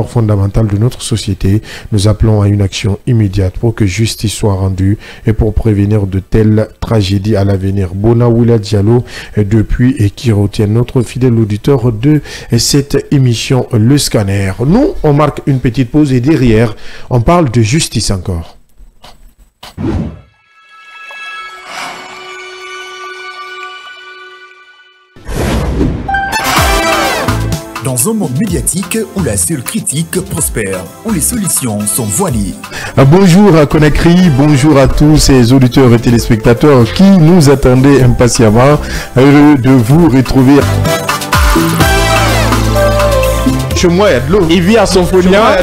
fondamentales de notre société. Nous appelons à une action immédiate pour que justice soit rendue et pour prévenir de telles tragédies à l'avenir. Bona Willa Diallo depuis et qui retient notre fidèle auditeur de cette émission Le Scanner. Nous, on marque une petite pause et derrière, on parle de justice encore. Dans un monde médiatique où la seule critique prospère, où les solutions sont voilées. Bonjour à Conakry, bonjour à tous ces auditeurs et téléspectateurs qui nous attendaient impatiemment. Heureux de vous retrouver. Chez moi, il y a de l'eau. Il vit à Somphonia.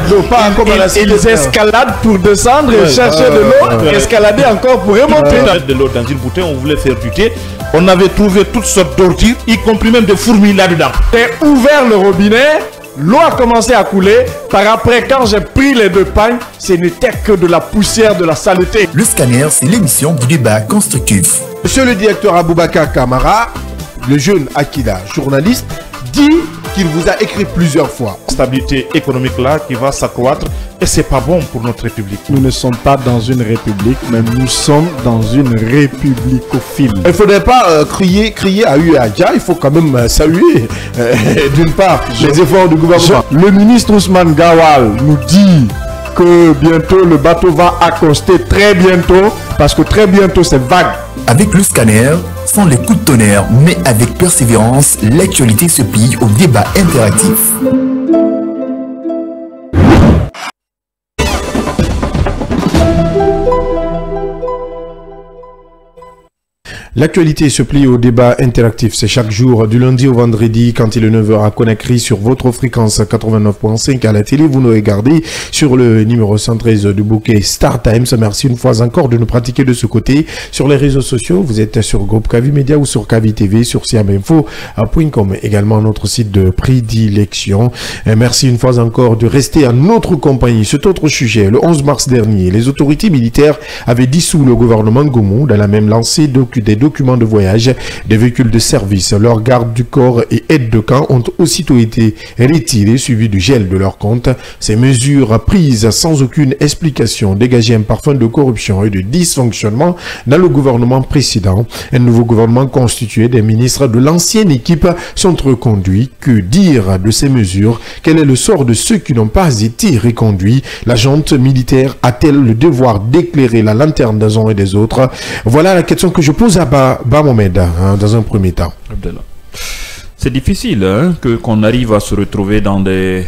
Ils escaladent pour descendre et chercher de l'eau, escalader encore pour remonter. Mettre de l'eau dans une bouteille, on voulait faire du thé. On avait trouvé toutes sortes d'ordures, y compris même des fourmis là-dedans. J'ai ouvert le robinet, l'eau a commencé à couler. Par après, quand j'ai pris les 2 pagnes, ce n'était que de la poussière, de la saleté. Le Scanner, c'est l'émission du débat constructif. Monsieur le directeur Aboubakar Kamara, le jeune Akida, journaliste, dit qu'il vous a écrit plusieurs fois. Stabilité économique là qui va s'accroître et c'est pas bon pour notre République. Nous ne sommes pas dans une république, mais nous sommes dans une républicophile. Il ne faudrait pas crier à Uaja, il faut quand même saluer d'une part les efforts du gouvernement. Le ministre Ousmane Gawal nous dit que bientôt le bateau va accoster, très bientôt, parce que très bientôt c'est vague. Avec le Scanner, sans les coups de tonnerre, mais avec persévérance, l'actualité se plie au débat interactif. L'actualité se plie au débat interactif. C'est chaque jour, du lundi au vendredi, quand il est 9h à Conakry, sur votre fréquence 89.5 à la télé. Vous nous regardez sur le numéro 113 du bouquet Star Times. Merci une fois encore de nous pratiquer de ce côté. Sur les réseaux sociaux, vous êtes sur Groupe Kavi Média ou sur Kavi TV, sur siaminfo.com. Également notre site de prédilection. Et merci une fois encore de rester à notre compagnie. Cet autre sujet, le 11 mars dernier, les autorités militaires avaient dissous le gouvernement Goumou dans la même lancée des documents de voyage, des véhicules de service. Leurs gardes du corps et aides de camp ont aussitôt été retirés, suivis du gel de leurs comptes. Ces mesures prises sans aucune explication dégageaient un parfum de corruption et de dysfonctionnement dans le gouvernement précédent. Un nouveau gouvernement constitué des ministres de l'ancienne équipe sont reconduits. Que dire de ces mesures? Quel est le sort de ceux qui n'ont pas été reconduits? La junte militaire a-t-elle le devoir d'éclairer la lanterne des uns et des autres? Voilà la question que je pose à Mohamed dans un premier temps. C'est difficile qu'on arrive à se retrouver dans des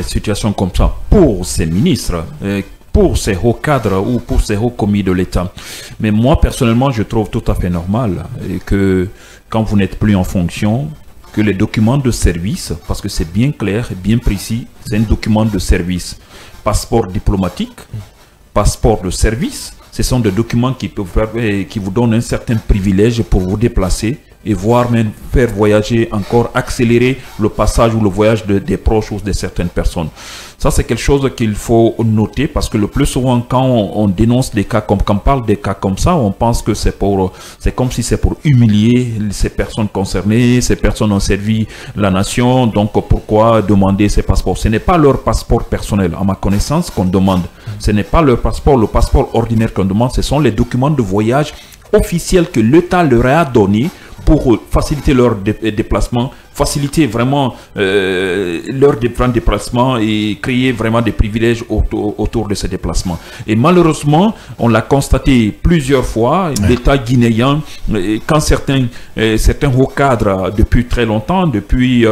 situations comme ça pour ces ministres, pour ces hauts cadres ou pour ces hauts commis de l'État. Mais moi, personnellement, je trouve tout à fait normal que quand vous n'êtes plus en fonction, que les documents de service, parce que c'est bien clair et bien précis, c'est un document de service. Passeport diplomatique, passeport de service, ce sont des documents qui vous donnent un certain privilège pour vous déplacer et voire même faire voyager encore, accélérer le passage ou le voyage des proches ou de certaines personnes. Ça, c'est quelque chose qu'il faut noter parce que le plus souvent, quand on dénonce des cas quand on parle des cas comme ça, on pense que c'est comme si c'est pour humilier ces personnes concernées, ces personnes ont servi la nation, donc pourquoi demander ces passeports? Ce n'est pas leur passeport personnel, à ma connaissance, qu'on demande. Ce n'est pas leur passeport, le passeport ordinaire qu'on demande, ce sont les documents de voyage officiels que l'État leur a donnés pour faciliter leur déplacement, faciliter vraiment leur déplacement et créer vraiment des privilèges autour de ces déplacements. Et malheureusement, on l'a constaté plusieurs fois, l'État guinéen, quand certains hauts cadres depuis très longtemps, depuis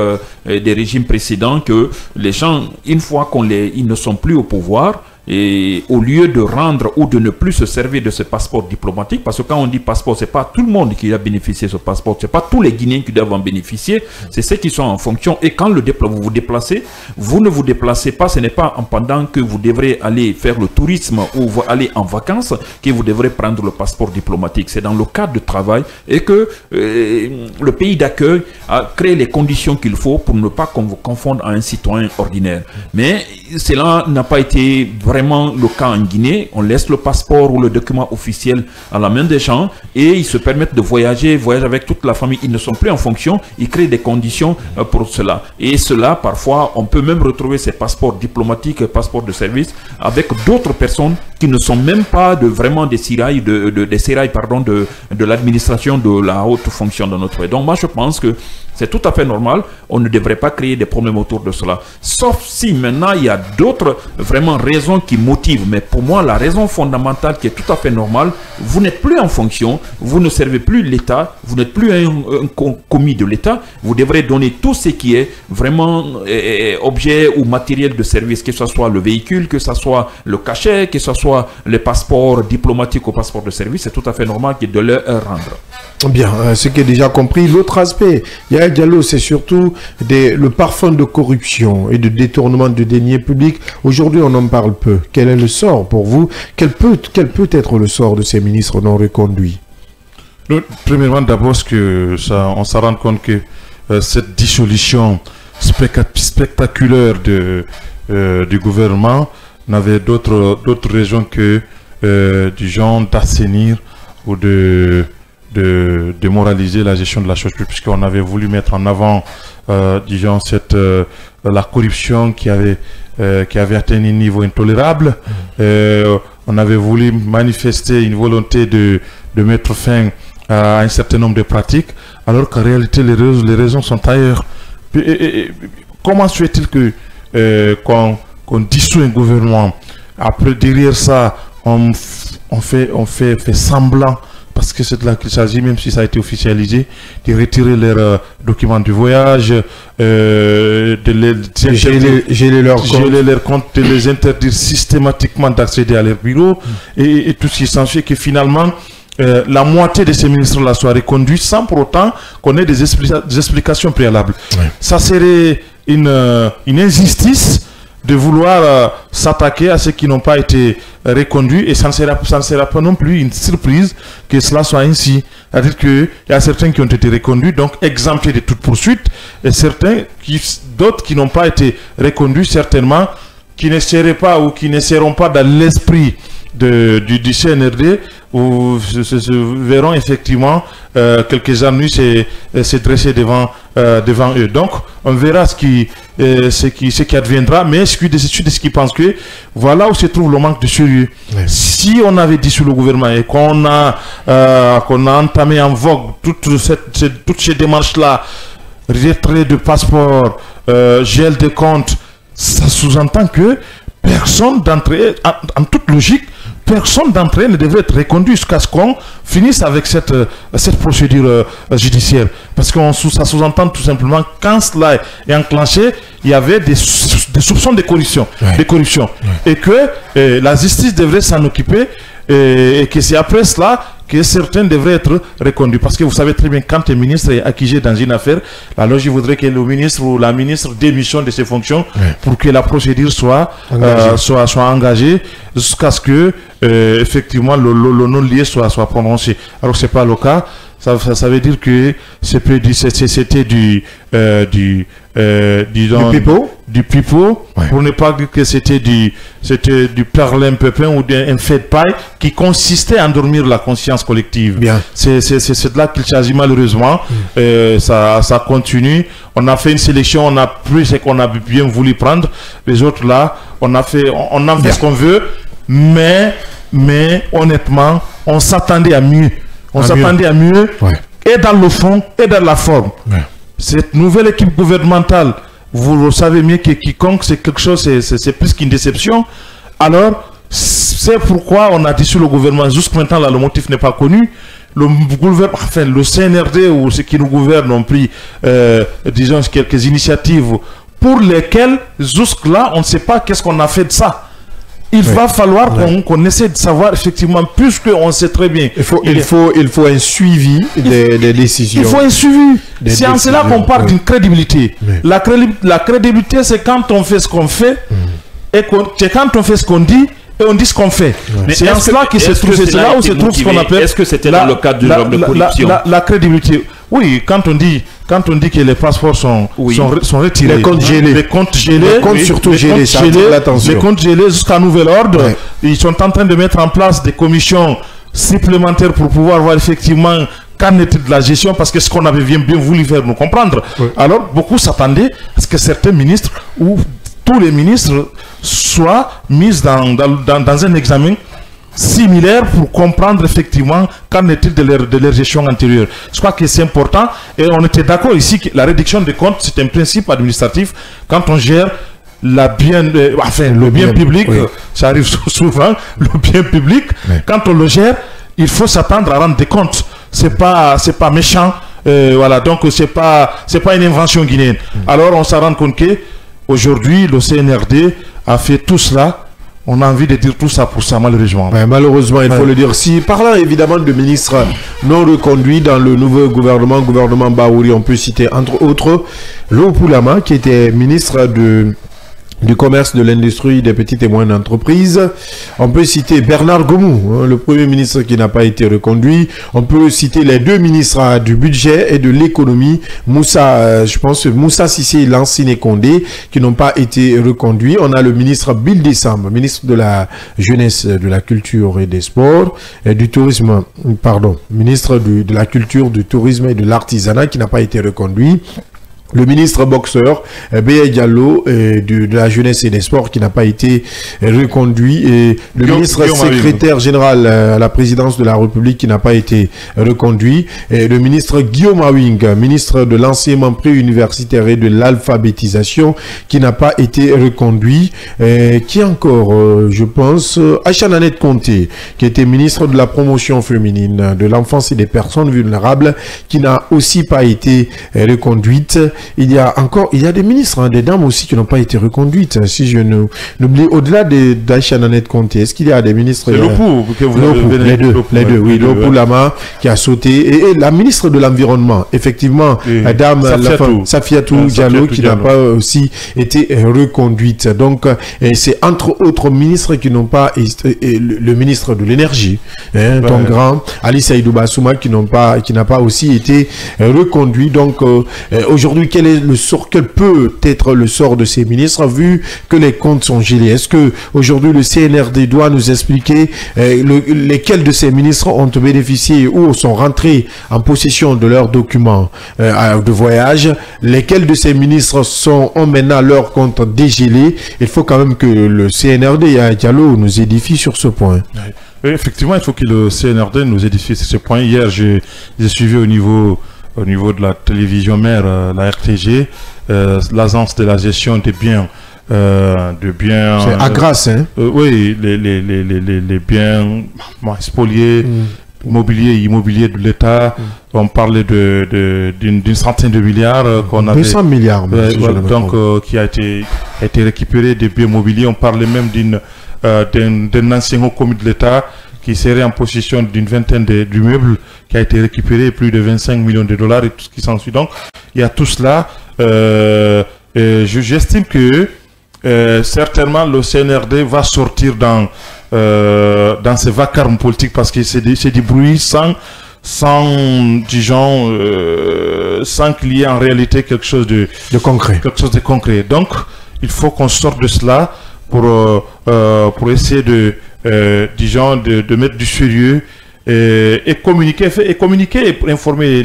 des régimes précédents, que les gens, une fois ils ne sont plus au pouvoir, et au lieu de rendre ou de ne plus se servir de ce passeport diplomatique, parce que quand on dit passeport, c'est pas tout le monde qui a bénéficié de ce passeport, c'est pas tous les Guinéens qui doivent en bénéficier, c'est ceux qui sont en fonction. Et quand vous vous déplacez, vous ne vous déplacez pas, ce n'est pas en pendant que vous devrez aller faire le tourisme ou vous aller en vacances que vous devrez prendre le passeport diplomatique. C'est dans le cadre de travail et que le pays d'accueil a créé les conditions qu'il faut pour ne pas qu'on vous confonde à un citoyen ordinaire. Mais cela n'a pas été vraiment le cas en Guinée. On laisse le passeport ou le document officiel à la main des gens et ils se permettent de voyager avec toute la famille. Ils ne sont plus en fonction, ils créent des conditions pour cela. Et cela, parfois, on peut même retrouver ces passeports diplomatiques, passeports de service, avec d'autres personnes qui ne sont même pas vraiment des sérails, de l'administration de la haute fonction de notre pays. Donc moi, je pense que c'est tout à fait normal. On ne devrait pas créer des problèmes autour de cela. Sauf si maintenant il y a d'autres vraiment raisons qui motivent. Mais pour moi, la raison fondamentale qui est tout à fait normale, vous n'êtes plus en fonction, vous ne servez plus l'État, vous n'êtes plus un commis de l'État. Vous devrez donner tout ce qui est vraiment objet ou matériel de service, que ce soit le véhicule, que ce soit le cachet, que ce soit les passeports diplomatiques ou passeports de service. C'est tout à fait normal de leur rendre. Bien, ce qui est déjà compris. L'autre aspect, Yaya Diallo, c'est surtout le parfum de corruption et de détournement de deniers publics. Aujourd'hui, on en parle peu. Quel est le sort pour vous? Quel peut être le sort de ces ministres non reconduits? Premièrement, d'abord, on s'en rend compte que cette dissolution spectaculaire du gouvernement n'avait d'autres raisons que du genre d'assainir ou de démoraliser la gestion de la chose publique, puisqu'on avait voulu mettre en avant, disons, la corruption qui avait atteint un niveau intolérable. On avait voulu manifester une volonté de mettre fin à un certain nombre de pratiques, alors qu'en réalité, les raisons sont ailleurs. Comment se fait-il que qu'on dissout un gouvernement, après derrière ça, on fait semblant, parce que c'est de là qu'il s'agit, même si ça a été officialisé, de retirer leurs documents de voyage, de geler leurs comptes, de les interdire systématiquement d'accéder à leur bureau, et tout ce qui s'ensuit, que finalement, la moitié de ces ministres-là soient reconduits sans pour autant qu'on ait des explications préalables. Ouais. Ça serait une injustice de vouloir s'attaquer à ceux qui n'ont pas été reconduits, et ça ne sera pas non plus une surprise que cela soit ainsi. C'est-à-dire qu'il y a certains qui ont été reconduits, donc exemptés de toute poursuite, et d'autres qui n'ont pas été reconduits, certainement, qui ne seraient pas ou qui ne seront pas dans l'esprit du CNRD, où verront effectivement quelques ennuis se dresser devant eux. Donc on verra ce qui adviendra, mais je suis de ceux qui pensent que voilà où se trouve le manque de sérieux. Oui. Si on avait dissous le gouvernement et qu'on a entamé en vogue toutes ces démarches-là, retrait de passeport, gel de comptes, ça sous-entend que personne d'entre eux, en toute logique, personne d'entre eux ne devrait être reconduit jusqu'à ce qu'on finisse avec cette procédure judiciaire. Parce que ça sous-entend tout simplement, quand cela est enclenché, il y avait des soupçons de corruption. Ouais. Ouais. Et que la justice devrait s'en occuper, et que c'est après cela que certains devraient être reconduits. Parce que vous savez très bien, quand un ministre est accusé dans une affaire, la logique voudrait que le ministre ou la ministre démissionne de ses fonctions, ouais, pour que la procédure soit engagée jusqu'à ce que effectivement le non-lié soit prononcé. Alors c'est pas le cas. Ça veut dire que c'était du pipeau, ouais, pour ne pas dire que c'était du perlimpépin ou d'un fait de paille qui consistait à endormir la conscience collective. Bien. C'est de là qu'il s'agit malheureusement. Ça continue. On a fait une sélection, on a pris ce qu'on a bien voulu prendre. Les autres là, on en fait ce qu'on veut, mais honnêtement, on s'attendait à mieux. À mieux, ouais, et dans le fond et dans la forme. Ouais. Cette nouvelle équipe gouvernementale, vous le savez mieux que quiconque, c'est quelque chose, c'est plus qu'une déception. Alors, c'est pourquoi on a dissous le gouvernement. Jusqu'à maintenant, là, le motif n'est pas connu. Le CNRD ou ceux qui nous gouvernent ont pris, disons, quelques initiatives pour lesquelles, jusque-là, on ne sait pas qu'est-ce qu'on a fait de ça. il va falloir qu'on essaie de savoir effectivement, puisqu'on sait très bien. Il faut un suivi des décisions. Il faut un suivi. C'est en cela qu'on parle d'une crédibilité. La crédibilité, c'est quand on fait ce qu'on fait, et c'est quand on fait ce qu'on dit, et on dit ce qu'on fait. C'est en cela qu'il se trouve, c'est là où se trouve ce qu'on appelle. Est-ce que c'était dans le cadre d'une norme de corruption? La crédibilité. Oui, quand on dit que les passeports sont retirés, les comptes gelés, les comptes surtout gelés, les comptes gelés jusqu'à nouvel ordre, ils sont en train de mettre en place des commissions supplémentaires pour pouvoir voir effectivement qu'en est-il de la gestion, parce que ce qu'on avait bien voulu faire nous comprendre. Alors beaucoup s'attendaient à ce que certains ministres ou tous les ministres soient mis dans un examen similaire pour comprendre effectivement qu'en est-il de leur gestion antérieure. Je crois que c'est important, et on était d'accord ici que la réduction des comptes, c'est un principe administratif. Quand on gère le bien public, ça arrive souvent, le bien public, quand on le gère, il faut s'attendre à rendre des comptes. C'est pas méchant, voilà, donc c'est pas une invention guinéenne. Alors on s'en rend compte que aujourd'hui le CNRD a fait tout cela. On a envie de dire tout ça pour ça, malheureusement. Malheureusement, il faut le dire. Si, parlant évidemment de ministres non reconduits dans le nouveau gouvernement Baouri, on peut citer entre autres Lo Poulama, qui était ministre du commerce, de l'industrie, des petites et moyennes entreprises. On peut citer Bernard Gomou, le premier ministre qui n'a pas été reconduit. On peut citer les deux ministres du budget et de l'économie, Moussa Sissé et Lansine Condé, qui n'ont pas été reconduits. On a le ministre Bill Décembre, ministre de la jeunesse, de la culture et des sports, et du tourisme, ministre de la culture, du tourisme et de l'artisanat, qui n'a pas été reconduit. Le ministre boxeur Béa Diallo de la jeunesse et des sports, qui n'a pas été reconduit, et le ministre secrétaire général à la présidence de la République, qui n'a pas été reconduit, et le ministre Guillaume Awing, ministre de l'enseignement préuniversitaire et de l'alphabétisation, qui n'a pas été reconduit. Qui encore, je pense, Aïcha Nanette Conté, qui était ministre de la promotion féminine, de l'enfance et des personnes vulnérables, qui n'a aussi pas été reconduite. Il y a des ministres, des dames aussi, qui n'ont pas été reconduites. Si je n'oublie, au-delà d'Aïcha Nanette Conté, est-ce qu'il y a des ministres? Les deux, oui. Lopou Lama, qui a sauté, et la ministre de l'Environnement, effectivement, Madame Safiatou Diallo, qui n'a pas aussi été reconduite. Donc, c'est entre autres ministres qui n'ont pas, le ministre de l'Énergie, ton grand, Ali Saïdou Bassouma, qui n'a pas aussi été reconduit. Donc, aujourd'hui, quel peut être le sort de ces ministres, vu que les comptes sont gelés? Est-ce que aujourd'hui le CNRD doit nous expliquer lesquels de ces ministres ont bénéficié ou sont rentrés en possession de leurs documents de voyage? Lesquels de ces ministres ont maintenant leurs comptes dégelés? Il faut quand même que le CNRD, Diallo, nous édifie sur ce point. Oui, effectivement, il faut que le CNRD nous édifie sur ce point. Hier, j'ai suivi au niveau de la télévision mère, la RTG, l'agence de la gestion des biens. C'est à grâce, hein? Oui, les biens spoliés, immobiliers de l'État. On parlait d'une centaine de milliards qu'on avait. 200 milliards, qui a été récupéré des biens mobiliers. On parlait même d'un ancien haut commis de l'État qui serait en possession d'une vingtaine d'immeubles, qui a été récupéré, plus de 25 millions de dollars et tout ce qui s'ensuit. Donc, il y a tout cela. J'estime que certainement le CNRD va sortir dans ce vacarme politique, parce que c'est du bruit sans qu'il y ait en réalité quelque chose de concret. Donc, il faut qu'on sorte de cela pour essayer de mettre du sérieux et communiquer et pour informer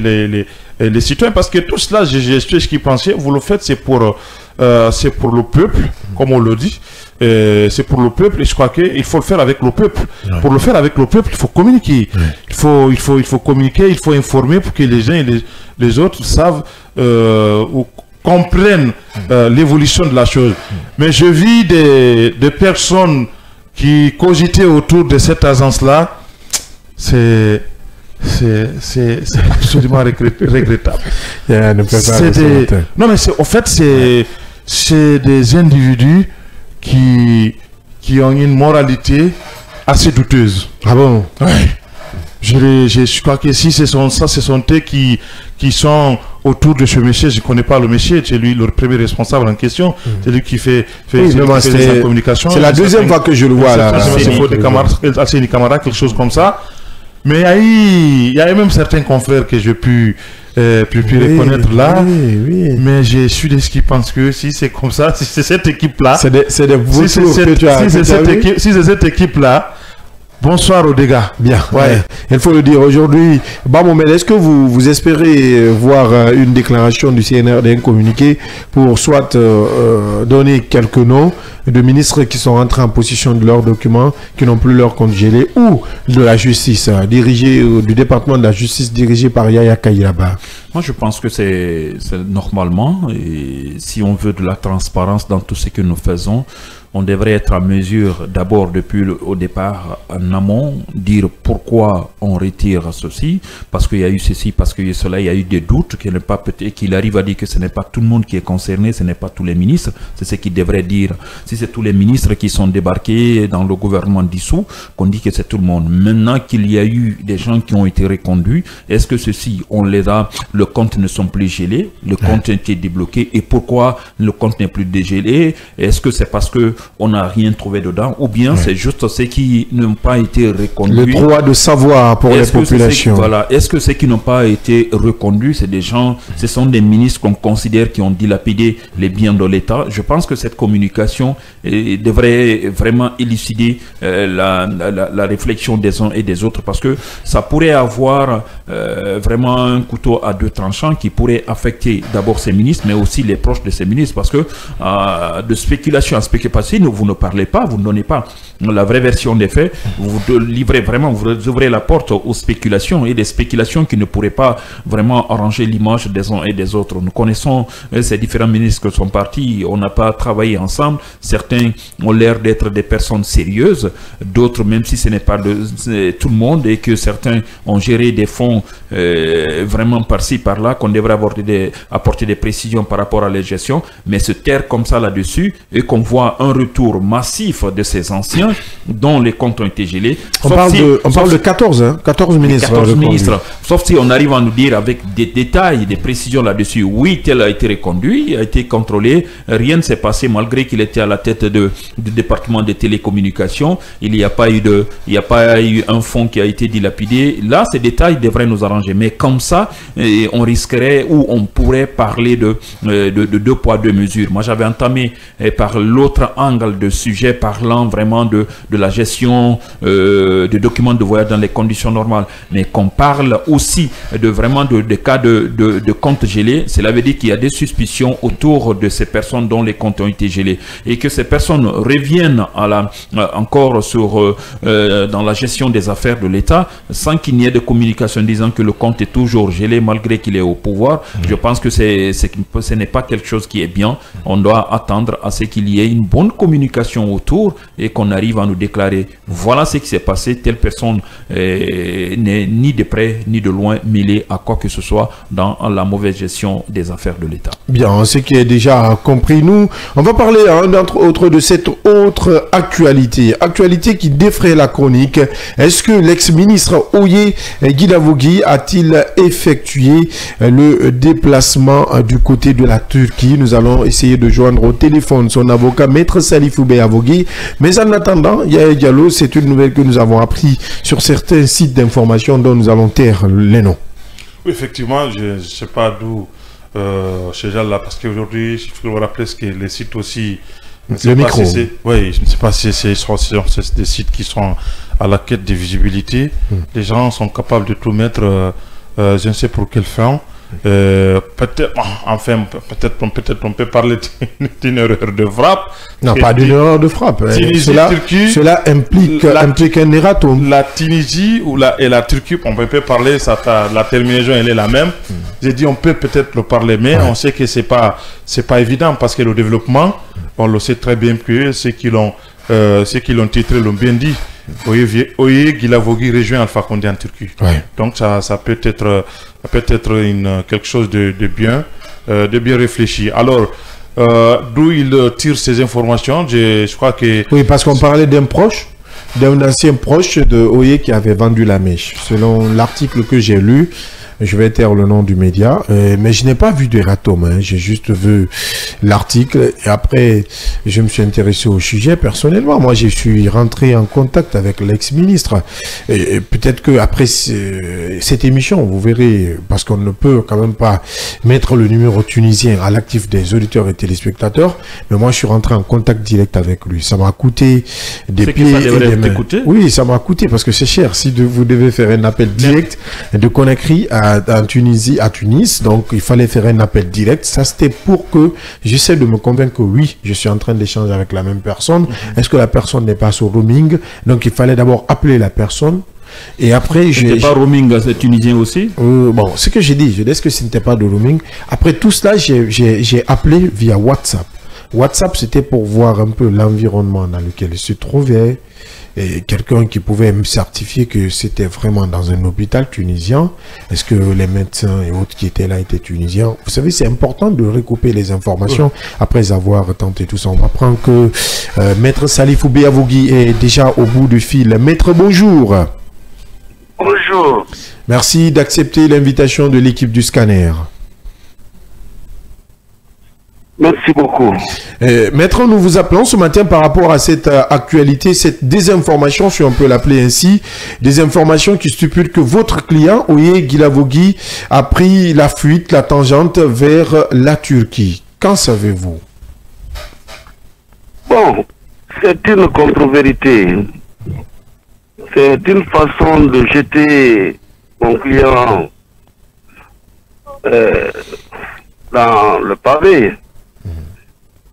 les citoyens, parce que tout cela, je suis ce qu'ils pensaient, vous le faites, c'est pour le peuple, comme on le dit, c'est pour le peuple, et je crois qu'il faut le faire avec le peuple. Ouais. Pour le faire avec le peuple, il faut communiquer. Ouais. Il faut communiquer, il faut informer pour que les gens et les autres savent ou comprennent l'évolution de la chose. Mais je vis des personnes qui cogitaient autour de cette agence-là. C'est absolument regrettable. Non, mais en fait, c'est des individus qui qui ont une moralité assez douteuse. Ah bon? Ouais. Je crois que si ce sont eux qui sont autour de ce monsieur, je ne connais pas le monsieur, c'est lui le premier responsable en question, c'est lui qui fait sa communication. C'est la deuxième fois que je le vois là. C'est faux de Camara, quelque chose comme ça. Mais il y a même certains confrères que j'ai pu reconnaître là. Oui. Mais je suis de ceux qui pensent que si c'est comme ça, si c'est cette équipe-là, c'est des si c'est cette équipe-là, bonsoir aux dégâts. Bien, ouais. Il faut le dire aujourd'hui. Bamomel, est-ce que vous espérez voir une déclaration du CNR, un communiqué pour soit donner quelques noms de ministres qui sont entrés en possession de leurs documents, qui n'ont plus leur compte gelé, ou de la justice, du département de la justice dirigé par Yaya Kairaba? Moi, je pense que c'est normalement, et si on veut de la transparence dans tout ce que nous faisons, on devrait être en mesure, d'abord depuis au départ, en amont, dire pourquoi on retire ceci, parce qu'il y a eu ceci, parce qu'il y a eu cela, il y a eu des doutes, qu'il arrive à dire que ce n'est pas tout le monde qui est concerné, ce n'est pas tous les ministres, c'est ce qu'il devrait dire. Si c'est tous les ministres qui sont débarqués dans le gouvernement dissous, qu'on dit que c'est tout le monde. Maintenant qu'il y a eu des gens qui ont été reconduits, est-ce que ceci, on les a, le compte ne sont plus gelés, le compte a été débloqué, et pourquoi le compte n'est plus dégelé? Est-ce que c'est parce que on n'a rien trouvé dedans, ou bien c'est juste ceux qui n'ont pas été reconduits. Le droit de savoir pour les populations. Voilà. Est-ce que ceux qui n'ont pas été reconduits, c'est des gens, ce sont des ministres qu'on considère qui ont dilapidé les biens de l'État? Je pense que cette communication devrait vraiment élucider la réflexion des uns et des autres, parce que ça pourrait avoir vraiment un couteau à deux tranchants qui pourrait affecter d'abord ces ministres, mais aussi les proches de ces ministres, parce que de spéculation à spéculation, vous ne parlez pas, vous ne donnez pas la vraie version des faits, vous livrez vraiment, vous ouvrez la porte aux spéculations, et des spéculations qui ne pourraient pas vraiment arranger l'image des uns et des autres. Nous connaissons ces différents ministres qui sont partis, on n'a pas travaillé ensemble, certains ont l'air d'être des personnes sérieuses, d'autres, même si ce n'est pas tout le monde, et que certains ont géré des fonds vraiment par-ci, par-là, qu'on devrait apporter des précisions par rapport à la gestion, mais se taire comme ça là-dessus, et qu'on voit un retour massif de ces anciens dont les comptes ont été gelés. On parle de 14 ministres. 14 ministres. Sauf si on arrive à nous dire avec des détails, des précisions là-dessus, oui, tel a été reconduit, a été contrôlé, rien ne s'est passé malgré qu'il était à la tête du département des télécommunications, il n'y a pas eu un fonds qui a été dilapidé. Là, ces détails devraient nous arranger. Mais comme ça, on risquerait, ou on pourrait parler de deux poids, deux mesures. Moi, j'avais entamé par l'autre angle de sujet, parlant vraiment de la gestion des documents de voyage dans les conditions normales, mais qu'on parle aussi de cas de comptes gelés. Cela veut dire qu'il y a des suspicions autour de ces personnes dont les comptes ont été gelés, et que ces personnes reviennent encore dans la gestion des affaires de l'État sans qu'il n'y ait de communication disant que le compte est toujours gelé malgré qu'il est au pouvoir. Je pense que ce n'est pas quelque chose qui est bien. On doit attendre à ce qu'il y ait une bonne communication autour, et qu'on arrive à nous déclarer voilà ce qui s'est passé, telle personne n'est ni de près ni de loin mêlée à quoi que ce soit dans la mauvaise gestion des affaires de l'État. Bien, ce qui est déjà compris. Nous, on va parler entre autres de cette autre actualité qui défraie la chronique. Est-ce que l'ex-ministre Oye Guilavogui a-t-il effectué le déplacement du côté de la Turquie? Nous allons essayer de joindre au téléphone son avocat, Maître Salifou Beyavogui. Mais en attendant, Yaya Diallo, c'est une nouvelle que nous avons appris sur certains sites d'information dont nous allons taire les noms. Oui, effectivement, je ne sais pas d'où ces gens-là, parce qu'aujourd'hui, il faut vous rappeler que les sites aussi... Le micro. Oui, je ne sais pas si c'est des sites qui sont à la quête de visibilité. Les gens sont capables de tout mettre, je ne sais pour quelle fin. Peut-être on peut parler d'une erreur de frappe. Non, pas d'une erreur de frappe. Cela implique un erratum. La Tunisie et la Turquie, on peut parler, la terminaison elle est la même. J'ai dit on peut peut-être le parler, mais on sait que c'est pas évident, parce que le développement, on le sait très bien que ceux qui l'ont titré l'ont bien dit. Oye Guilavogui rejoint Alpha Condé en Turquie. Donc ça peut être quelque chose de bien réfléchi. Alors, d'où il tire ces informations. Je crois que... Oui, parce qu'on parlait d'un proche, d'un ancien proche de Oye qui avait vendu la mèche. Selon l'article que j'ai lu, je vais taire le nom du média, mais je n'ai pas vu d'erratum, hein. J'ai juste vu l'article et après je me suis intéressé au sujet personnellement. Moi je suis rentré en contact avec l'ex-ministre et peut-être que après cette émission vous verrez, parce qu'on ne peut quand même pas mettre le numéro tunisien à l'actif des auditeurs et téléspectateurs, mais moi je suis rentré en contact direct avec lui. Ça m'a coûté des pieds et des mains. Oui, ça m'a coûté parce que c'est cher. Si vous devez faire un appel direct de Conakry en Tunisie, à Tunis, donc il fallait faire un appel direct. Ça c'était pour que j'essaie de me convaincre que oui, je suis en train d'échanger avec la même personne. Est-ce que la personne n'est pas sur roaming? Donc il fallait d'abord appeler la personne. Et après, je n'était pas roaming, c'est tunisien aussi. Bon, ce que j'ai dit, je dis que ce n'était pas de roaming. Après tout cela, j'ai appelé via WhatsApp. WhatsApp, c'était pour voir un peu l'environnement dans lequel il se trouvait. Et quelqu'un qui pouvait me certifier que c'était vraiment dans un hôpital tunisien. Est-ce que les médecins et autres qui étaient là étaient tunisiens? Vous savez, c'est important de recouper les informations après avoir tenté tout ça. On apprend que Maître Salifou Béavougui est déjà au bout du fil. Maître, bonjour. Bonjour. Merci d'accepter l'invitation de l'équipe du Scanner. Merci beaucoup. Maître, nous vous appelons ce matin par rapport à cette actualité, cette désinformation, si on peut l'appeler ainsi, des informations qui stipulent que votre client, Oye Guilavogui, a pris la fuite, la tangente vers la Turquie. Qu'en savez-vous? Bon, c'est une contre-vérité. C'est une façon de jeter mon client dans le pavé.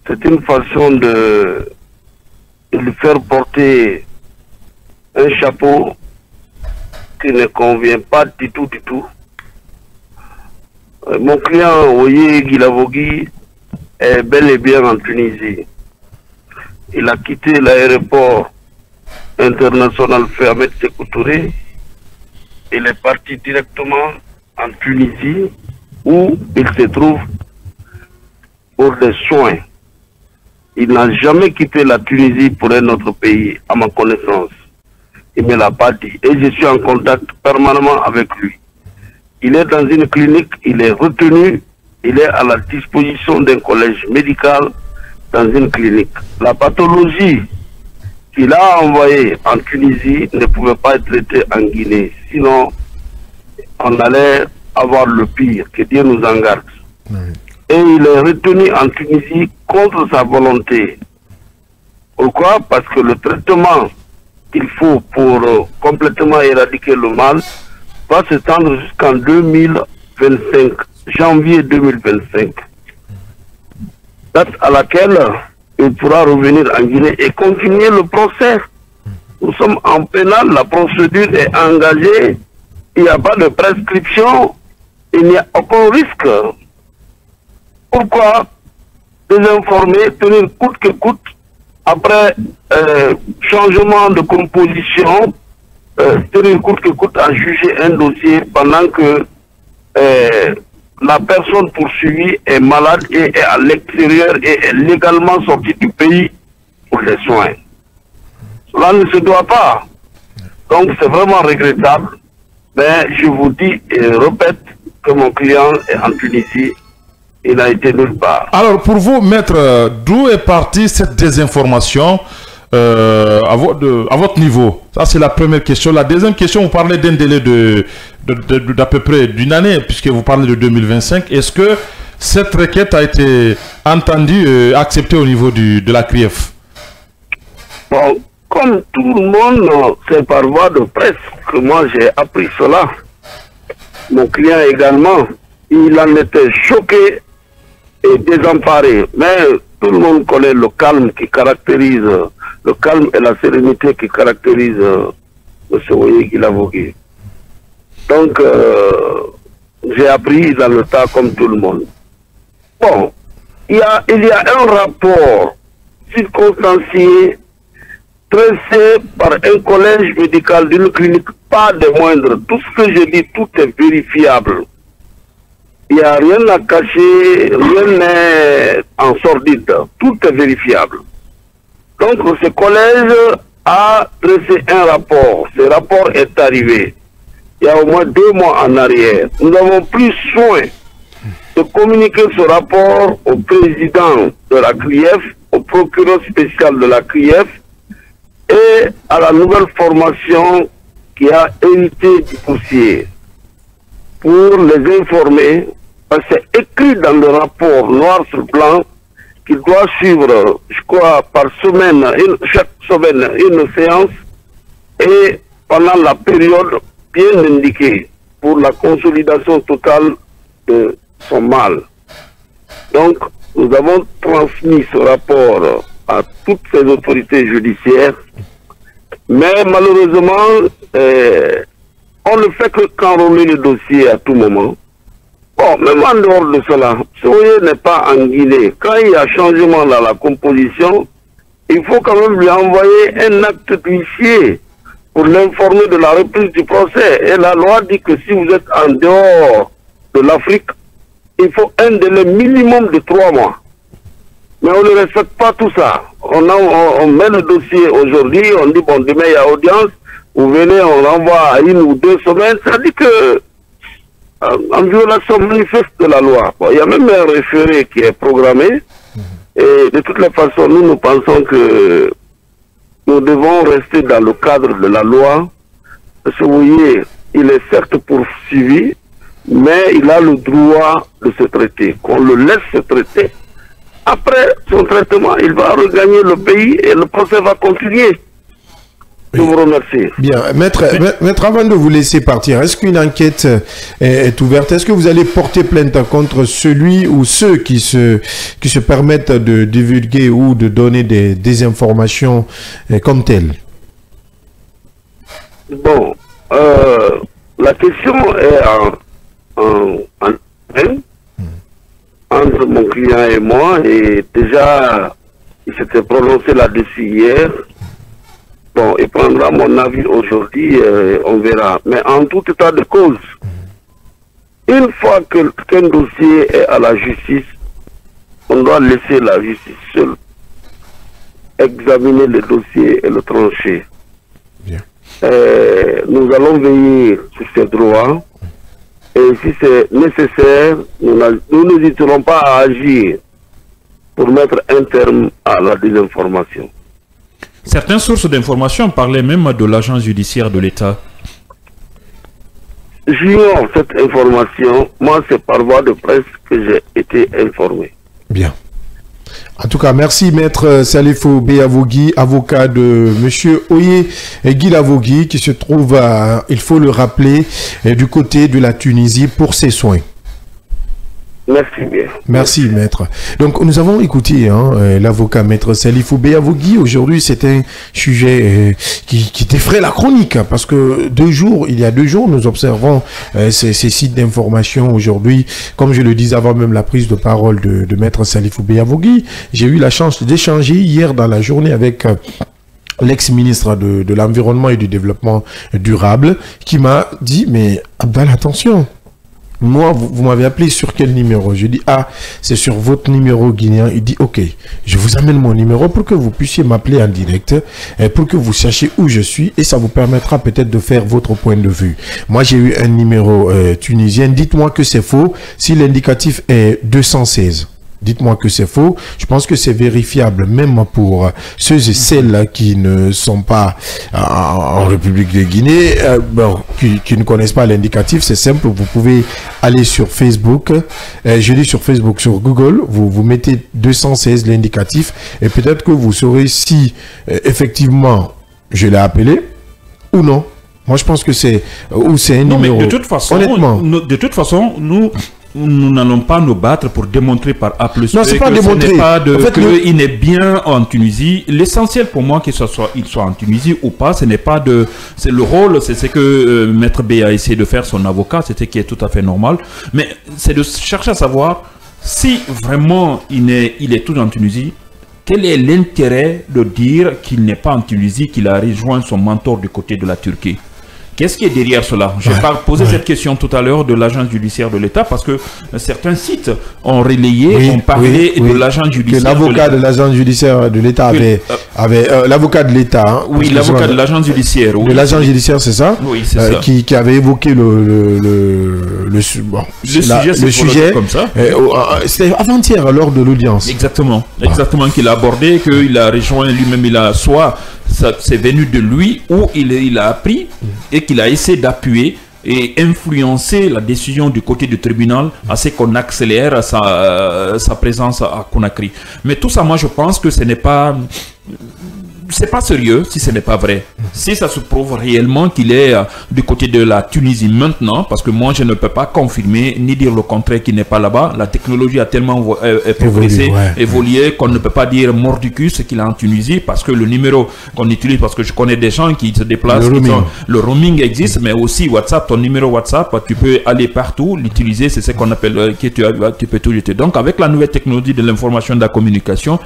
C'est une façon de lui faire porter un chapeau qui ne convient pas du tout, du tout. Mon client, Oye Guilavogui, est bel et bien en Tunisie. Il a quitté l'aéroport international Ahmed Sékou Touré. Il est parti directement en Tunisie où il se trouve pour des soins. Il n'a jamais quitté la Tunisie pour un autre pays, à ma connaissance. Il ne me l'a pas dit. Et je suis en contact permanemment avec lui. Il est dans une clinique, il est retenu, il est à la disposition d'un collège médical dans une clinique. La pathologie qu'il a envoyée en Tunisie ne pouvait pas être traitée en Guinée. Sinon, on allait avoir le pire, que Dieu nous en garde. Et il est retenu en Tunisie contre sa volonté. Pourquoi? Parce que le traitement qu'il faut pour complètement éradiquer le mal va s'étendre jusqu'en 2025, janvier 2025. Date à laquelle il pourra revenir en Guinée et continuer le procès. Nous sommes en pénal, la procédure est engagée, il n'y a pas de prescription, il n'y a aucun risque. Pourquoi désinformer, tenir coûte que coûte, après changement de composition, tenir coûte que coûte à juger un dossier pendant que la personne poursuivie est malade et est à l'extérieur et est légalement sortie du pays pour les soins. Cela ne se doit pas. Donc c'est vraiment regrettable. Mais je vous dis et répète que mon client est en Tunisie. Il a été nulle part. Alors pour vous, maître, d'où est partie cette désinformation à votre niveau? Ça c'est la première question. La deuxième question, vous parlez d'un délai d'à peu près d'une année, puisque vous parlez de 2025. Est-ce que cette requête a été entendue et acceptée au niveau de la CRIEF? Bon, comme tout le monde, c'est par voie de presse que moi j'ai appris cela. Mon client également, il en était choqué et désemparé. Mais tout le monde connaît le calme qui caractérise, le calme et la sérénité qui caractérise M. Oye Guilavogui. Donc, j'ai appris dans le tas comme tout le monde. Bon, il y a un rapport circonstancié tracé par un collège médical d'une clinique, pas de moindre. Tout ce que je dis, tout est vérifiable. Il n'y a rien à cacher, rien n'est en sordide. Tout est vérifiable. Donc, ce collège a dressé un rapport. Ce rapport est arrivé il y a au moins 2 mois en arrière. Nous avons pris soin de communiquer ce rapport au président de la CRIEF, au procureur spécial de la CRIEF et à la nouvelle formation qui a hérité du dossier pour les informer. C'est écrit dans le rapport noir sur blanc qu'il doit suivre, je crois, par semaine, chaque semaine, une séance et pendant la période bien indiquée pour la consolidation totale de son mal. Donc, nous avons transmis ce rapport à toutes ces autorités judiciaires, mais malheureusement, on ne fait que qu'enrôler le dossier à tout moment. Bon, même en dehors de cela, Soye n'est pas en Guinée. Quand il y a changement dans la composition, il faut quand même lui envoyer un acte d'huissier pour l'informer de la reprise du procès. Et la loi dit que si vous êtes en dehors de l'Afrique, il faut un délai minimum de 3 mois. Mais on ne respecte pas tout ça. On met le dossier aujourd'hui, on dit bon, demain il y a audience, vous venez, on renvoie à 1 ou 2 semaines. Ça dit que en violation manifeste de la loi. Bon, il y a même un référé qui est programmé. Et de toutes les façons, nous pensons que nous devons rester dans le cadre de la loi. Parce que vous voyez, il est certes poursuivi, mais il a le droit de se traiter. Qu'on le laisse se traiter. Après son traitement, il va regagner le pays et le procès va continuer. Je vous remercie. Bien. Maître, avant de vous laisser partir, est-ce qu'une enquête est ouverte? Est-ce que vous allez porter plainte contre celui ou ceux qui se permettent de divulguer ou de donner des informations comme telles? Bon, la question est entre mon client et moi, et déjà, il s'était prononcé là-dessus hier. Bon, il prendra mon avis aujourd'hui, on verra. Mais en tout état de cause, une fois qu'un dossier est à la justice, on doit laisser la justice seule examiner le dossier et le trancher. Bien. Nous allons veiller sur ces droits. Et si c'est nécessaire, nous n'hésiterons pas à agir pour mettre un terme à la désinformation. Certaines sources d'informations parlaient même de l'agent judiciaire de l'État. J'ignore cette information. Moi, c'est par voie de presse que j'ai été informé. Bien. En tout cas, merci Maître Salifou Beyavogui, avocat de M. Oye Guilavogui, qui se trouve, il faut le rappeler, du côté de la Tunisie pour ses soins. Merci bien. Merci Maître. Donc nous avons écouté l'avocat Maître Salifou Beyavogui. Aujourd'hui c'est un sujet qui défraie la chronique, parce que il y a 2 jours, nous observons ces sites d'information aujourd'hui. Comme je le disais avant même la prise de parole de Maître Salifou Beyavogui, j'ai eu la chance d'échanger hier dans la journée avec l'ex-ministre de l'Environnement et du Développement durable, qui m'a dit, mais Abdal, attention, moi, vous m'avez appelé sur quel numéro? Je dis, ah, c'est sur votre numéro guinéen. Il dit, ok, je vous amène mon numéro pour que vous puissiez m'appeler en direct, et pour que vous sachiez où je suis, et ça vous permettra peut-être de faire votre point de vue. Moi, j'ai eu un numéro tunisien. Dites-moi que c'est faux si l'indicatif est 216. Dites-moi que c'est faux. Je pense que c'est vérifiable, même pour ceux et celles qui ne sont pas en République de Guinée, qui ne connaissent pas l'indicatif. C'est simple, vous pouvez aller sur Facebook. Je dis sur Facebook, sur Google, vous mettez 216 l'indicatif, et peut-être que vous saurez si effectivement je l'ai appelé ou non. Moi, je pense que c'est un numéro. Mais de toute façon, honnêtement, nous n'allons pas nous battre pour démontrer par A plus B que ce n'est pas qu'il est bien en Tunisie. L'essentiel pour moi, qu'il soit en Tunisie ou pas, ce n'est pas de... C'est le rôle, c'est ce que Maître B a essayé de faire, son avocat, c'était qui est tout à fait normal. Mais c'est de chercher à savoir si vraiment il est tout en Tunisie, quel est l'intérêt de dire qu'il n'est pas en Tunisie, qu'il a rejoint son mentor du côté de la Turquie? Qu'est-ce qui est derrière cela? Je n'ai pas posé cette question tout à l'heure de l'agence judiciaire de l'État parce que certains sites ont relayé, ont parlé de l'agence judiciaire. Que l'avocat de l'agence judiciaire de l'État avait l'avocat de l'État. Hein, oui, l'avocat de l'agence judiciaire. De l'agence judiciaire, c'est ça? Oui, c'est ça. Qui avait évoqué le sujet comme ça. C'était avant-hier lors de l'audience. Exactement. Exactement, qu'il a abordé, qu'il a rejoint lui-même, c'est venu de lui où il a appris et qu'il a essayé d'appuyer et influencer la décision du côté du tribunal à ce qu'on accélère sa présence à Conakry. Mais tout ça, moi, je pense que ce n'est pas... C'est pas sérieux si ce n'est pas vrai. Si ça se prouve réellement qu'il est du côté de la Tunisie maintenant, parce que moi je ne peux pas confirmer ni dire le contraire qu'il n'est pas là-bas. La technologie a tellement progressé, évolué qu'on ne peut pas dire mordicus qu'il est en Tunisie parce que le numéro qu'on utilise, parce que je connais des gens qui se déplacent, le roaming existe, mais aussi WhatsApp, ton numéro WhatsApp, tu peux aller partout, l'utiliser, c'est ce qu'on appelle tu peux tout jeter. Donc avec la nouvelle technologie de l'information et de la communication,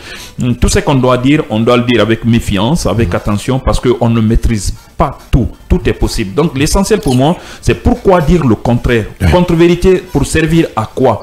tout ce qu'on doit dire, on doit le dire avec méfiance, avec attention, parce qu'on ne maîtrise pas tout. Tout est possible. Donc l'essentiel pour moi, c'est pourquoi dire le contraire. Contre-vérité, pour servir à quoi?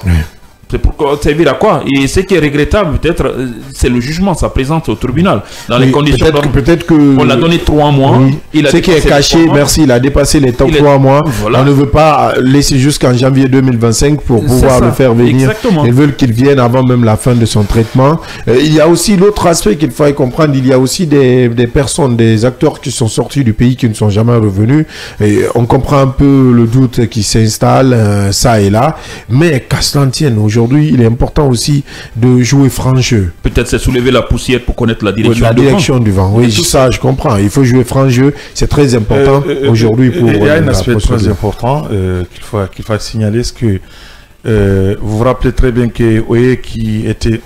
C'est pour servir à quoi? Et ce qui est regrettable, peut-être, c'est le jugement, sa présence au tribunal. Dans les conditions... Peut-être que... On l'a donné 3 mois. Ce qui est caché, merci, il a dépassé les 3 mois. Voilà. On ne veut pas laisser jusqu'en janvier 2025 pour pouvoir le faire venir. Exactement. Ils veulent qu'il vienne avant même la fin de son traitement. Il y a aussi l'autre aspect qu'il faut comprendre. Il y a aussi des personnes, des acteurs qui sont sortis du pays qui ne sont jamais revenus. Et on comprend un peu le doute qui s'installe, ça et là. Mais qu'à cela tienne, aujourd'hui, il est important aussi de jouer franc jeu. Peut-être c'est soulever la poussière pour connaître la direction du vent. Oui, ça, je comprends. Il faut jouer franc jeu. C'est très important aujourd'hui pour... Il y a un aspect très important qu'il faut signaler, c'est que vous vous rappelez très bien que Oye, qui était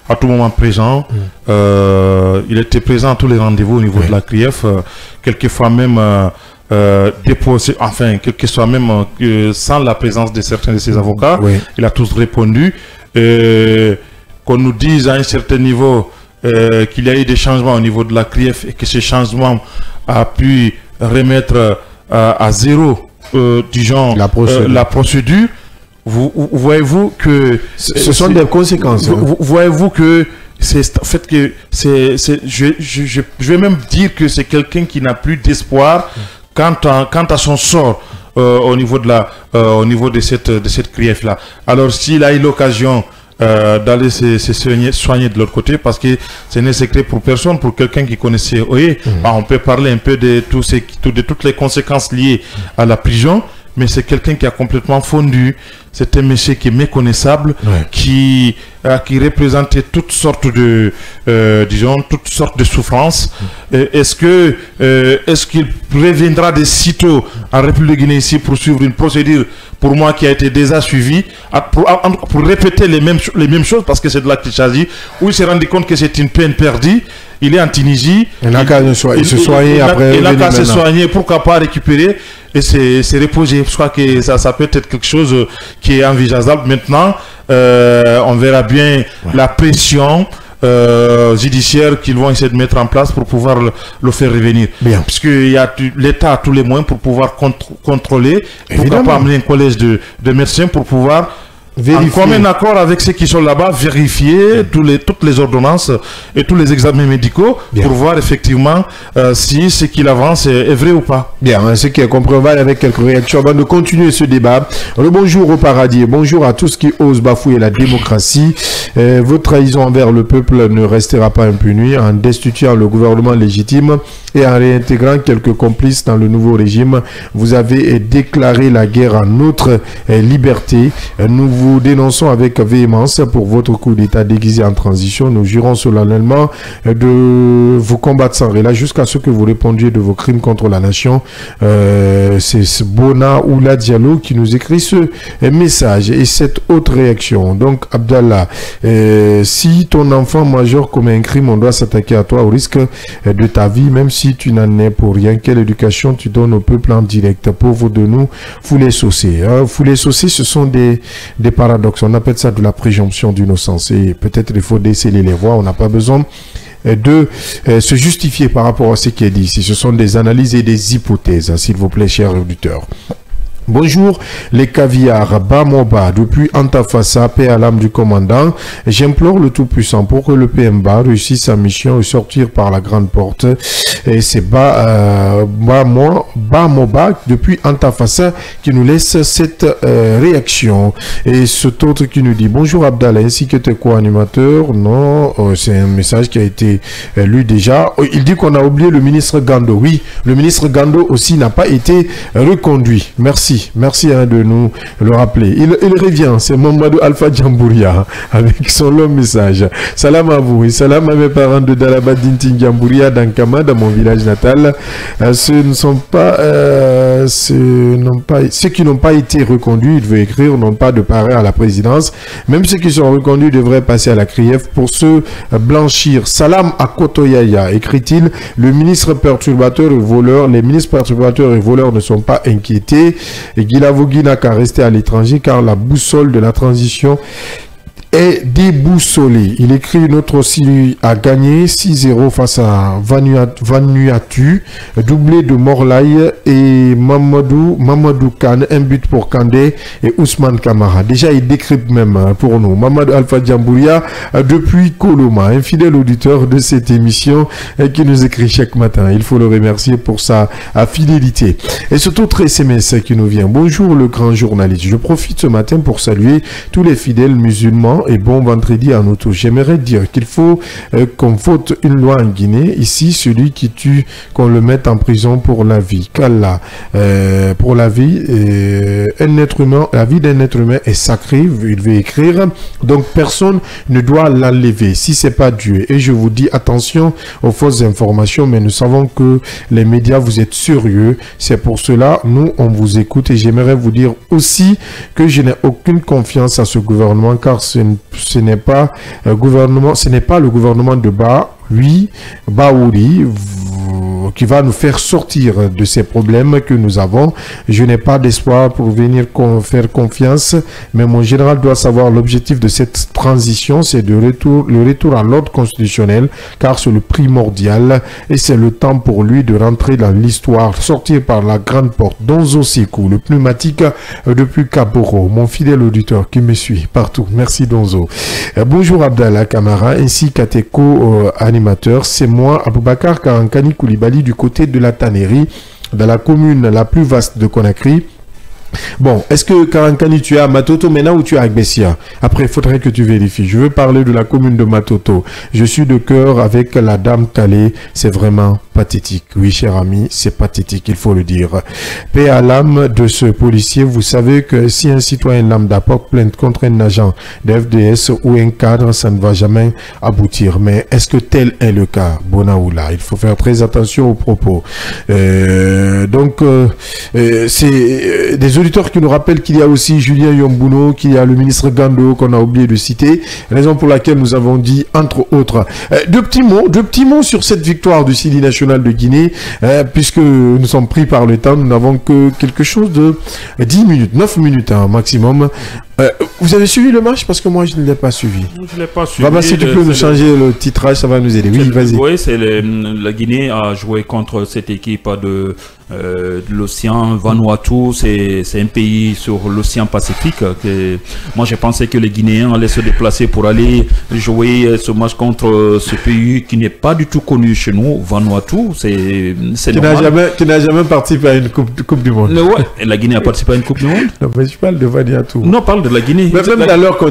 à tout moment présent, il était présent à tous les rendez-vous au niveau de la CRIEF, quelquefois même... déposé, enfin, quel que soit même sans la présence de certains de ses avocats, il a tous répondu. Qu'on nous dise à un certain niveau qu'il y a eu des changements au niveau de la CRIEF et que ces changements a pu remettre à zéro, disons, la procédure. Voyez-vous que ce sont des conséquences. Voyez-vous que c'est en fait que je vais même dire que c'est quelqu'un qui n'a plus d'espoir quant à son sort au niveau de cette CRIEF là. Alors s'il a eu l'occasion d'aller se soigner de l'autre côté, parce que ce n'est secret pour personne, pour quelqu'un qui connaissait Oye, on peut parler un peu de toutes les conséquences liées à la prison, mais c'est quelqu'un qui a complètement fondu. C'est un monsieur qui est méconnaissable, qui représentait toutes sortes de, toutes sortes de souffrances. Est-ce qu'il reviendra de sitôt en République de Guinée ici pour suivre une procédure, pour moi, qui a été déjà suivie, pour répéter les mêmes choses, parce que c'est de là qu'il s'agit, où il s'est rendu compte que c'est une peine perdue. Il est en Tunisie. Il n'a qu'à se soigner après. Il n'a qu'à se soigner, pourquoi pas récupérer et se reposer. Je crois que ça peut être quelque chose qui est envisageable. Maintenant, on verra bien la pression judiciaire qu'ils vont essayer de mettre en place pour pouvoir le faire revenir. Bien. Puisque l'État a tous les moyens pour pouvoir contrôler. Pourquoi pas amener un collège de médecins pour pouvoir... En commun accord avec ceux qui sont là-bas, vérifier toutes les ordonnances et tous les examens médicaux pour voir effectivement si ce qu'il avance est vrai ou pas. Bien, ce qui est compris, on va aller avec quelques réactions avant de continuer ce débat. Bonjour au paradis, bonjour à tous qui osent bafouer la démocratie. Votre trahison envers le peuple ne restera pas impunie en destituant le gouvernement légitime et en réintégrant quelques complices dans le nouveau régime. Vous avez déclaré la guerre à notre liberté. Nous vous dénonçons avec véhémence pour votre coup d'État déguisé en transition. Nous jurons solennellement de vous combattre sans relâche jusqu'à ce que vous répondiez de vos crimes contre la nation. C'est Bona Oula Diallo qui nous écrit ce message et cette autre réaction. Donc Abdallah, si ton enfant majeur commet un crime, on doit s'attaquer à toi au risque de ta vie, même si tu n'en es pour rien. Quelle éducation tu donnes au peuple en direct? Pauvre de nous, foulés saucés. Foulés saucés, ce sont des paradoxes. On appelle ça de la présomption d'innocence. Et peut-être il faut déceler les voix. On n'a pas besoin de se justifier par rapport à ce qui est dit ici. Ce sont des analyses et des hypothèses, s'il vous plaît, chers auditeurs. Bonjour les caviars, Bamoba, depuis Antafassa, paix à l'âme du commandant. J'implore le Tout-Puissant pour que le PMBA réussisse sa mission et sortir par la grande porte. Et c'est Bamoba, depuis Antafassa, qui nous laisse cette réaction. Et cet autre qui nous dit, bonjour Abdallah, ainsi que tes co-animateurs. Non, c'est un message qui a été lu déjà. Il dit qu'on a oublié le ministre Gando. Oui, le ministre Gando aussi n'a pas été reconduit. Merci. Merci de nous le rappeler. Il revient, c'est Mamadou Alpha Djambouria avec son long message. Salam à vous et salam à mes parents de Dalaba Dintin Djambouria dans Kama, dans mon village natal. Ceux qui n'ont pas été reconduits, il veut écrire, n'ont pas de parrain à la présidence. Même ceux qui sont reconduits devraient passer à la CRIEF pour se blanchir. Salam à Kotoyaya, écrit-il. Le ministre perturbateur et voleur, les ministres perturbateurs et voleurs ne sont pas inquiétés. Et Guilavogui n'a qu'à rester à l'étranger car la boussole de la transition est déboussolé. Il écrit notre aussi a gagné 6-0 face à Vanuatu, doublé de Morlaï et Mamadou Kane, un but pour Kandé et Ousmane Kamara. Déjà, il décrypte même pour nous. Mamadou Alpha Djambouria depuis Koloma, un fidèle auditeur de cette émission qui nous écrit chaque matin. Il faut le remercier pour sa fidélité. Et ce autre SMS qui nous vient. Bonjour le grand journaliste. Je profite ce matin pour saluer tous les fidèles musulmans et bon vendredi à nous tous. J'aimerais dire qu'il faut qu'on vote une loi en Guinée. Ici, celui qui tue, qu'on le mette en prison pour la vie. Qu'Allah, pour la vie, un être humain, la vie d'un être humain est sacrée, il veut écrire. Donc, personne ne doit l'enlever si c'est pas Dieu. Et je vous dis attention aux fausses informations, mais nous savons que les médias, vous êtes sérieux. C'est pour cela, nous, on vous écoute. Et j'aimerais vous dire aussi que je n'ai aucune confiance à ce gouvernement, car ce n'est pas le gouvernement de Baouri qui va nous faire sortir de ces problèmes que nous avons. Je n'ai pas d'espoir pour venir faire confiance, mais mon général doit savoir l'objectif de cette transition, c'est le retour à l'ordre constitutionnel, car c'est le primordial et c'est le temps pour lui de rentrer dans l'histoire, sortir par la grande porte. Donzo Sekou, le pneumatique depuis Kaboro, mon fidèle auditeur qui me suit partout. Merci Donzo. Bonjour Abdallah Kamara, ainsi qu'à tes co-animateurs. C'est moi, Aboubakar Karankani Koulibaly, du côté de la tannerie, dans la commune la plus vaste de Conakry. Bon, est-ce que Karankani, tu es à Matoto maintenant ou tu es à Gbessia? Après, il faudrait que tu vérifies. Je veux parler de la commune de Matoto. Je suis de cœur avec la dame Calais. C'est vraiment pathétique. Oui, cher ami, c'est pathétique, il faut le dire. Paix à l'âme de ce policier. Vous savez que si un citoyen lambda porte plainte contre un agent de FDS ou un cadre, ça ne va jamais aboutir. Mais est-ce que tel est le cas? Bonaoula, il faut faire très attention aux propos. C'est des auditeurs qui nous rappellent qu'il y a aussi Julien Yombouno, qu'il y a le ministre Gando qu'on a oublié de citer, raison pour laquelle nous avons dit, entre autres, deux petits mots sur cette victoire du Sidi national de Guinée, puisque nous sommes pris par le temps, nous n'avons que quelque chose de 10 minutes, 9 minutes maximum. Vous avez suivi le match? Parce que moi je ne l'ai pas suivi. Je ne l'ai pas suivi. Si tu peux nous changer le titrage, ça va nous aider. Oui, vas-y. Oui, la Guinée a joué contre cette équipe de l'océan Vanuatu. C'est un pays sur l'océan Pacifique. Moi je pensais que les Guinéens allaient se déplacer pour aller jouer ce match contre ce pays qui n'est pas du tout connu chez nous, Vanuatu. Tu n'as jamais participé à une coupe du monde. Ouais. La Guinée a participé à une coupe du monde. Non, mais je parle de Vanuatu. Non, parle de la Guinée. Mais même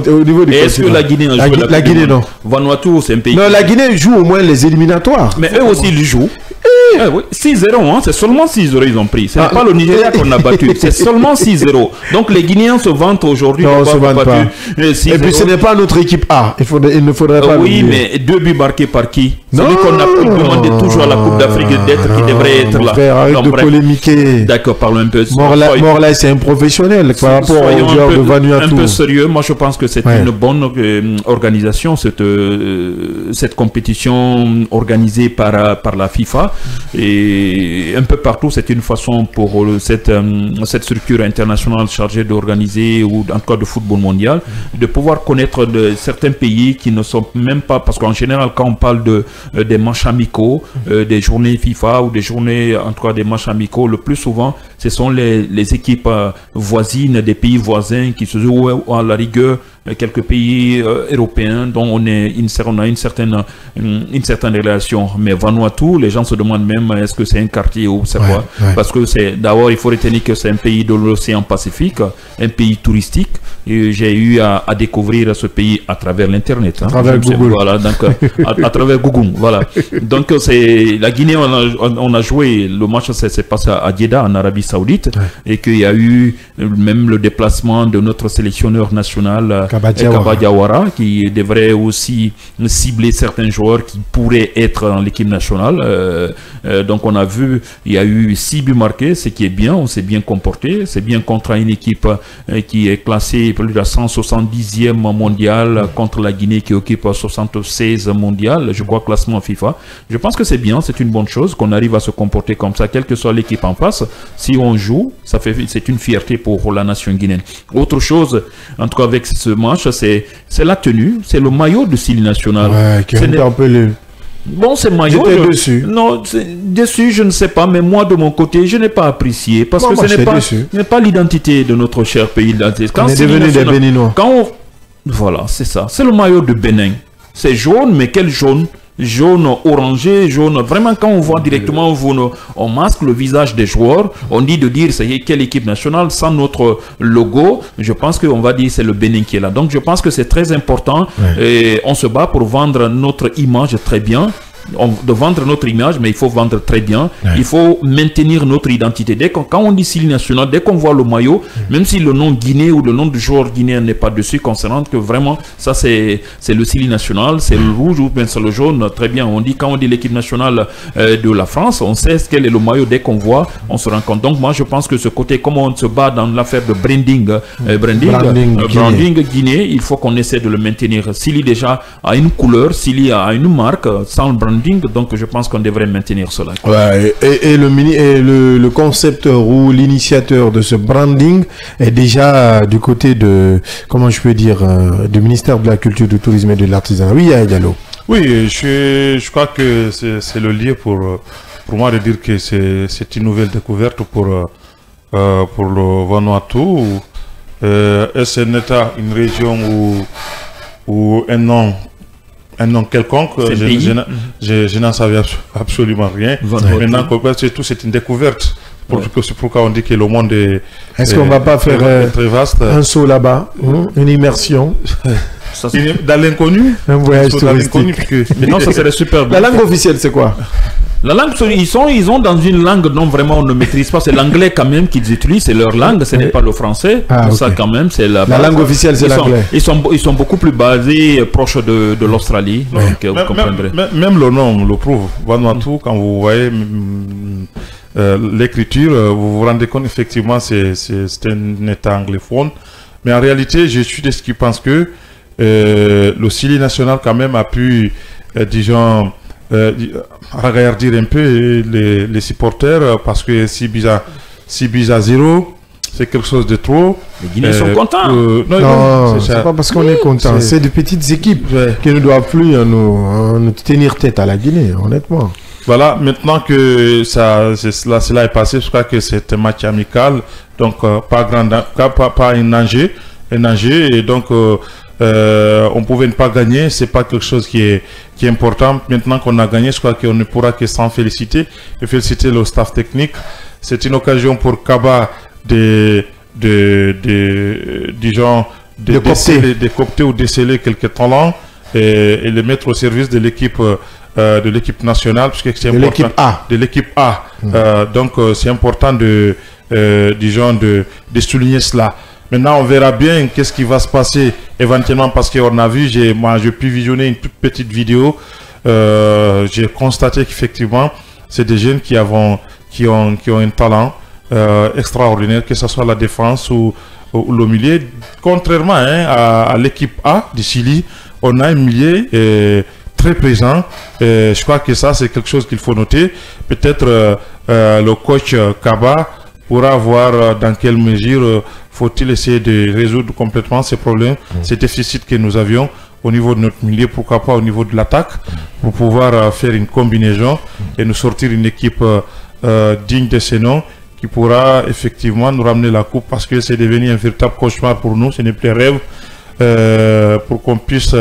au niveau du est-ce que la Guinée a joué la Guinée, non. Vanuatu, c'est un pays. Non, la Guinée joue au moins les éliminatoires. Mais eux aussi, ils jouent. Oui, 6-0, hein, c'est seulement 6-0 ils ont pris. C'est pas le Nigeria qu'on a battu, c'est seulement 6-0. Donc les Guinéens se vantent aujourd'hui. Non, on se vante pas. Et puis ce n'est pas notre équipe A. Il ne faudrait pas. Oui, mais 2 buts marqués par qui? Celui qu'on a demandé toujours à la Coupe d'Afrique d'être, qui devrait être là. Frère, arrête de polémiquer. D'accord, parlons un peu. Morlaï, c'est un professionnel par rapport au joueur de Vanuatu. Un peu sérieux. Moi, je pense que c'est une bonne organisation, cette compétition organisée par la FIFA. Et un peu partout, c'est une façon pour cette structure internationale chargée d'organiser, ou en tout cas de football mondial, de pouvoir connaître certains pays qui ne sont même pas, parce qu'en général, quand on parle des matchs amicaux, des journées FIFA ou des journées, en tout cas des matchs amicaux, le plus souvent, ce sont les équipes voisines des pays voisins qui se jouent à la rigueur quelques pays européens dont on a une certaine relation. Mais Vanuatu, les gens se demandent même est-ce que c'est un quartier ou c'est quoi. Parce que d'abord, il faut retenir que c'est un pays de l'océan Pacifique, un pays touristique. Et j'ai eu à découvrir ce pays à travers l'internet. À travers Google. Voilà, donc à travers Google. Voilà. Donc c'est la Guinée, on a joué, le match s'est passé à Jeddah en Arabie Saoudite, et qu'il y a eu même le déplacement de notre sélectionneur national Kaba Diawara, qui devrait aussi cibler certains joueurs qui pourraient être dans l'équipe nationale. Donc on a vu, il y a eu 6 buts marqués, ce qui est bien, on s'est bien comporté, c'est bien contre une équipe qui est classée plus de 170e mondial, contre la Guinée qui occupe 76 mondial, je crois, classement FIFA. Je pense que c'est bien, c'est une bonne chose qu'on arrive à se comporter comme ça, quelle que soit l'équipe en face. Si on joue, c'est une fierté pour la nation guinéenne. Autre chose, en tout cas avec ce match, c'est la tenue, c'est le maillot de style national. Ouais, qui est un peu le... Bon, c'est maillot. J'étais dessus. Non, dessus, je ne sais pas, mais moi, de mon côté, je n'ai pas apprécié. Parce que ce n'est pas l'identité de notre cher pays. On est devenu des Béninois. Voilà, c'est ça. C'est le maillot de Bénin. C'est jaune, mais quel jaune? Jaune orangé, jaune. Vraiment, quand on voit directement, on masque le visage des joueurs. On dit de dire c'est quelle équipe nationale sans notre logo. Je pense qu'on va dire c'est le Bénin qui est là. Donc je pense que c'est très important. Et on se bat pour vendre notre image très bien. De vendre notre image, mais il faut vendre très bien. Il faut maintenir notre identité. Quand on dit style national, dès qu'on voit le maillot, même si le nom Guinée ou le nom du joueur guinéen n'est pas dessus, considérant que vraiment ça c'est le style national, c'est le rouge ou bien c'est le jaune, très bien. Quand on dit l'équipe nationale de la France, on sait quel est le maillot. Dès qu'on voit, on se rend compte. Donc moi je pense que ce côté, comme on se bat dans l'affaire de branding Guinée, il faut qu'on essaie de le maintenir. S'il déjà a une couleur, s'il a une marque, sans le branding, donc je pense qu'on devrait maintenir cela. Ouais, et le concepteur ou l'initiateur de ce branding est déjà du côté de, comment je peux dire, du ministère de la Culture, du Tourisme et de l'Artisanat. Oui, Diallo. Oui, je crois que c'est le lieu pour moi de dire que c'est une nouvelle découverte pour le Vanuatu. Est-ce un État, une région ou un nom quelconque, je n'en savais absolument rien. Maintenant, c'est une découverte. C'est pourquoi on dit que le monde est... Est-ce qu'on ne va pas faire très vaste. Un saut là-bas, une immersion dans l'inconnu? Un voyage touristique. Non, ça serait super bon. La langue officielle, c'est quoi? La langue, ils ont dans une langue dont vraiment on ne maîtrise pas. C'est l'anglais quand même qu'ils utilisent, c'est leur langue, ce n'est pas le français. Ça quand même, c'est la langue officielle, c'est l'anglais. Ils sont beaucoup plus basés proches de l'Australie. Donc vous comprendrez. Même le nom le prouve. Vanuatu, quand vous voyez l'écriture, vous vous rendez compte effectivement c'est un État anglophone. Mais en réalité, je suis de ceux qui pensent que le style national quand même a pu, disons, regarder un peu les supporters, parce que 6 buts à 0, c'est quelque chose de trop. Les Guinéens sont contents. Non, c'est pas parce qu'on est content. C'est des petites équipes qui ne doivent plus nous tenir tête à la Guinée, honnêtement. Voilà, maintenant que cela est passé, je crois que c'est un match amical, donc pas un enjeu, et donc on pouvait ne pas gagner, c'est pas quelque chose qui est important. Maintenant qu'on a gagné, je crois qu'on ne pourra que s'en féliciter et féliciter le staff technique. C'est une occasion pour Kaba de copter ou déceler quelques talents et les mettre au service de l'équipe nationale, puisque c'est important. De l'équipe A. Donc c'est important de souligner cela. Maintenant, on verra bien qu'est-ce qui va se passer éventuellement, parce qu'on a vu, j'ai pu visionner une toute petite vidéo. J'ai constaté qu'effectivement, c'est des jeunes qui ont un talent extraordinaire, que ce soit la défense ou le milieu. Contrairement à l'équipe A du Chili, on a un milieu très présent. Je crois que ça, c'est quelque chose qu'il faut noter. Peut-être le coach Kaba pourra voir dans quelle mesure faut-il essayer de résoudre complètement ces problèmes, ces déficits que nous avions au niveau de notre milieu, pourquoi pas au niveau de l'attaque, pour pouvoir faire une combinaison et nous sortir une équipe digne de ce nom qui pourra effectivement nous ramener la coupe, parce que c'est devenu un véritable cauchemar pour nous, ce n'est plus un rêve. Pour qu'on puisse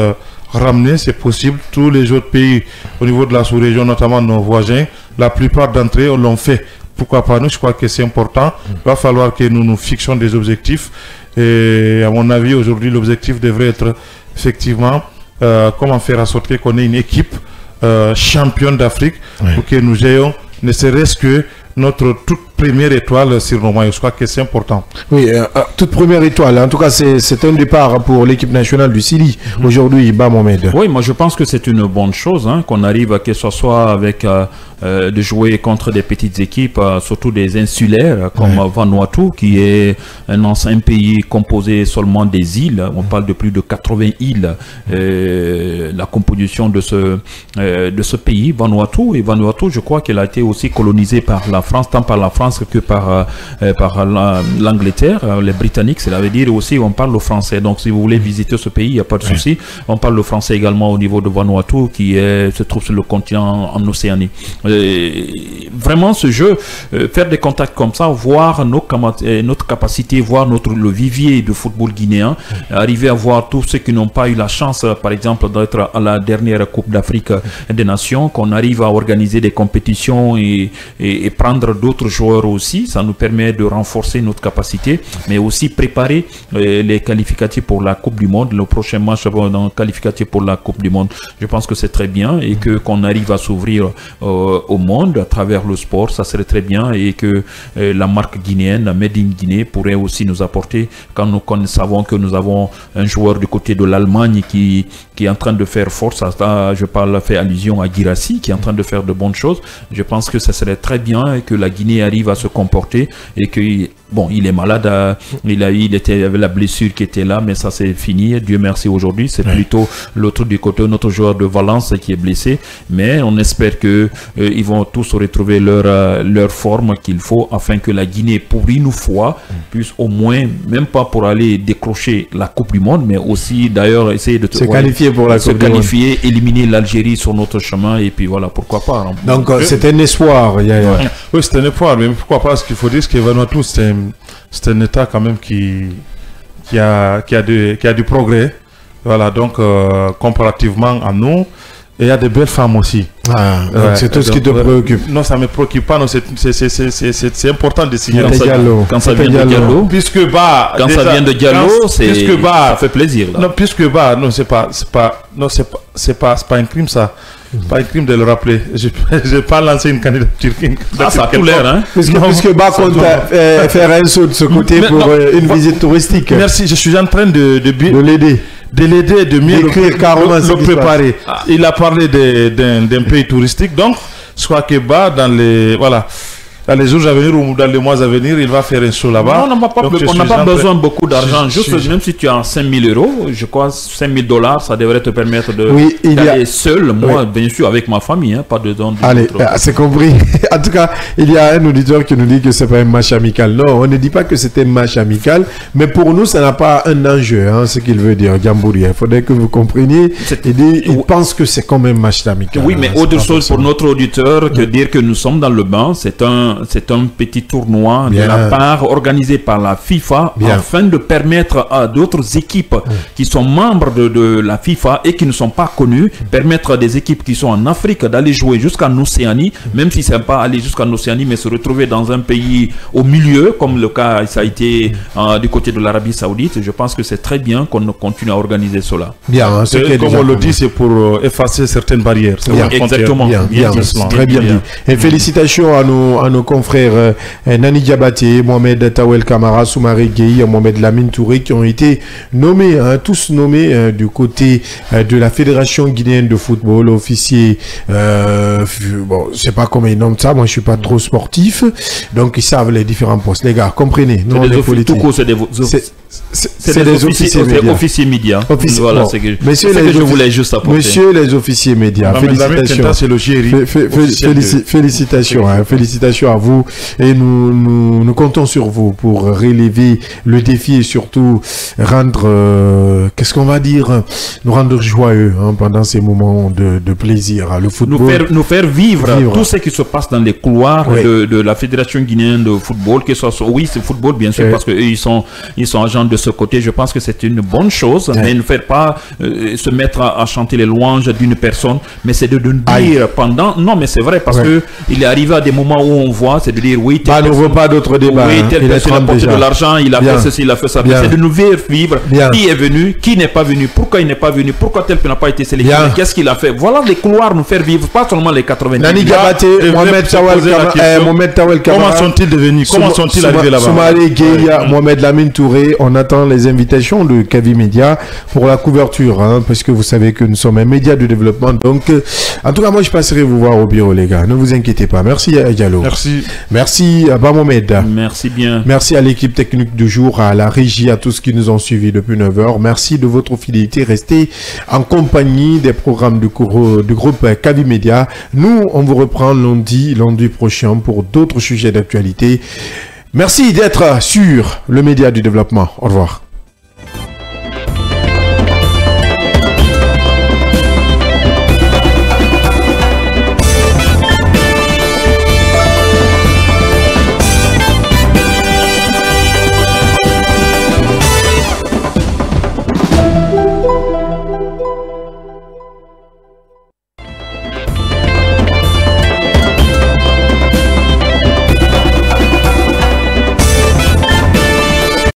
ramener, c'est possible, tous les autres pays au niveau de la sous-région, notamment nos voisins, la plupart d'entre eux l'ont fait. Pourquoi pas nous? Je crois que c'est important. Il va falloir que nous nous fixions des objectifs. Et à mon avis, aujourd'hui, l'objectif devrait être effectivement comment faire en sorte qu'on ait une équipe championne d'Afrique, pour que nous ayons ne serait-ce que notre toute première étoile sur nos maillots. Je crois que c'est important. Oui, toute première étoile. En tout cas, c'est un départ pour l'équipe nationale du Sili. Aujourd'hui, Ba Mohamed. Oui, moi je pense que c'est une bonne chose qu'on arrive, que ce soit avec de jouer contre des petites équipes, surtout des insulaires comme Vanuatu, qui est un ancien pays composé seulement des îles. On parle de plus de 80 îles. La composition de ce pays, Vanuatu. Et Vanuatu, je crois qu'elle a été aussi colonisée par la France, tant par la France que par l'Angleterre, les Britanniques. Cela veut dire aussi on parle le français. Donc si vous voulez visiter ce pays, il n'y a pas de souci. On parle le français également au niveau de Vanuatu, qui se trouve sur le continent en Océanie. Vraiment ce jeu, faire des contacts comme ça, voir notre capacité, voir le vivier de football guinéen, arriver à voir tous ceux qui n'ont pas eu la chance, par exemple, d'être à la dernière Coupe d'Afrique des Nations, qu'on arrive à organiser des compétitions et prendre d'autres joueurs aussi. Ça nous permet de renforcer notre capacité, mais aussi préparer les qualificatifs pour la Coupe du Monde. Le prochain match qualificatif pour la Coupe du Monde, je pense que c'est très bien, et qu'on arrive à s'ouvrir au monde à travers le sport, ça serait très bien, et que la marque guinéenne, la Made in Guinée, pourrait aussi nous apporter, quand nous savons que nous avons un joueur du côté de l'Allemagne qui est en train de faire force. Je fait allusion à Guirassy, qui est en train de faire de bonnes choses. Je pense que ça serait très bien, et que la Guinée arrive à se comporter, et que bon, il est malade, il avait la blessure qui était là, mais ça c'est fini, Dieu merci. Aujourd'hui c'est plutôt l'autre du côté, notre joueur de Valence qui est blessé, mais on espère que ils vont tous retrouver leur forme qu'il faut, afin que la Guinée, pour une fois, puisse au moins, même pas pour aller décrocher la Coupe du Monde, mais aussi d'ailleurs essayer de se qualifier pour la Coupe du Monde, éliminer l'Algérie sur notre chemin, et puis voilà, pourquoi pas. Donc c'est un espoir. Oui, c'est un espoir, mais pourquoi pas? Ce qu'il faut dire, c'est que Vanuatu, c'est un État quand même qui a du progrès. Voilà, donc comparativement à nous, et il y a de belles femmes aussi. C'est tout ce qui te préoccupe. Non, ça ne me préoccupe pas. C'est important de signer. Quand ça vient de Diallo, puisque quand ça vient de Diallo, ça fait plaisir. Là. Non, puisque non, c'est pas un crime ça. Pas un crime de le rappeler. Je n'ai pas lancé une candidature. Ça a tout l'air, hein. Puisque Ba compte faire un saut de ce côté pour une visite touristique. Merci, je suis en train de l'aider. De l'aider, de mieux le préparer. Il a parlé d'un pays touristique, donc je crois que Ba, dans les jours à venir ou dans les mois à venir, il va faire un saut là-bas. Non, on n'a pas besoin beaucoup d'argent. Même si tu as 5 000 €, je crois 5 000 $, ça devrait te permettre d'aller seul. Moi, bien sûr, avec ma famille, pas de don. Allez, c'est compris. En tout cas, il y a un auditeur qui nous dit que c'est pas un match amical. Non, on ne dit pas que c'était un match amical, mais pour nous, ça n'a pas un enjeu, ce qu'il veut dire, Gambouri. Il faudrait que vous compreniez. Il pense que c'est comme un match amical. Oui, mais autre chose pour notre auditeur que dire que nous sommes dans le bain, c'est un petit tournoi de la part organisé par la FIFA afin de permettre à d'autres équipes qui sont membres de la FIFA et qui ne sont pas connues, permettre à des équipes qui sont en Afrique d'aller jouer jusqu'en Océanie, même si c'est pas aller jusqu'en Océanie, mais se retrouver dans un pays au milieu, comme le cas ça a été du côté de l'Arabie Saoudite. Je pense que c'est très bien qu'on continue à organiser cela. Bien, comme on le dit, c'est pour effacer certaines barrières. Exactement. Bien, très bien dit. Et félicitations à nos confrères Nani Diabaté, Mohamed Tawel Kamara, Soumaré Gueye, Mohamed Lamine Touré, qui ont été nommés, tous nommés du côté de la Fédération guinéenne de football, officier, bon, je sais pas comment ils nomment ça, moi je suis pas trop sportif, donc ils savent les différents postes. Les gars, comprenez, non, les politiques. C'est les officiers médias. Voilà, c'est que je voulais juste apporter. Monsieur les officiers médias, félicitations. C'est le GRI. Félicitations, félicitations à vous. Et nous comptons sur vous pour relever le défi et surtout rendre, qu'est-ce qu'on va dire, nous rendre joyeux pendant ces moments de plaisir. Le football. Nous faire vivre tout ce qui se passe dans les couloirs de la Fédération guinéenne de football, que ce soit, oui, c'est football, bien sûr, parce qu'ils sont agents de ce côté. Je pense que c'est une bonne chose, mais ne faire pas se mettre à chanter les louanges d'une personne, mais c'est de dire pendant. Non, mais c'est vrai, parce que il est arrivé à des moments où on voit, c'est de dire oui, on ne veut pas d'autres débats. Oui, telle personne a apporté de l'argent, il a fait ceci, il a fait ça. C'est de nous faire vivre qui est venu, qui n'est pas venu, pourquoi il n'est pas venu, pourquoi tel n'a pas été sélectionné, qu'est-ce qu'il a fait. Voilà les couloirs, nous faire vivre, pas seulement les 90. Nani Gabate, Mohamed Tawel Comment sont-ils devenus? Comment sont-ils arrivés là-bas? Soumaré Gueye, Mohamed Lamine Touré, on attend les invitations de Kavi Média pour la couverture, parce que vous savez que nous sommes un média de développement. Donc, en tout cas, moi, je passerai vous voir au bureau, les gars. Ne vous inquiétez pas. Merci, Diallo. Merci, Mohamed. Merci bien. Merci à l'équipe technique du jour, à la régie, à tous ceux qui nous ont suivis depuis 9h. Merci de votre fidélité. Restez en compagnie des programmes du groupe Kavi Média. Nous, on vous reprend lundi prochain pour d'autres sujets d'actualité. Merci d'être sur le média du développement. Au revoir.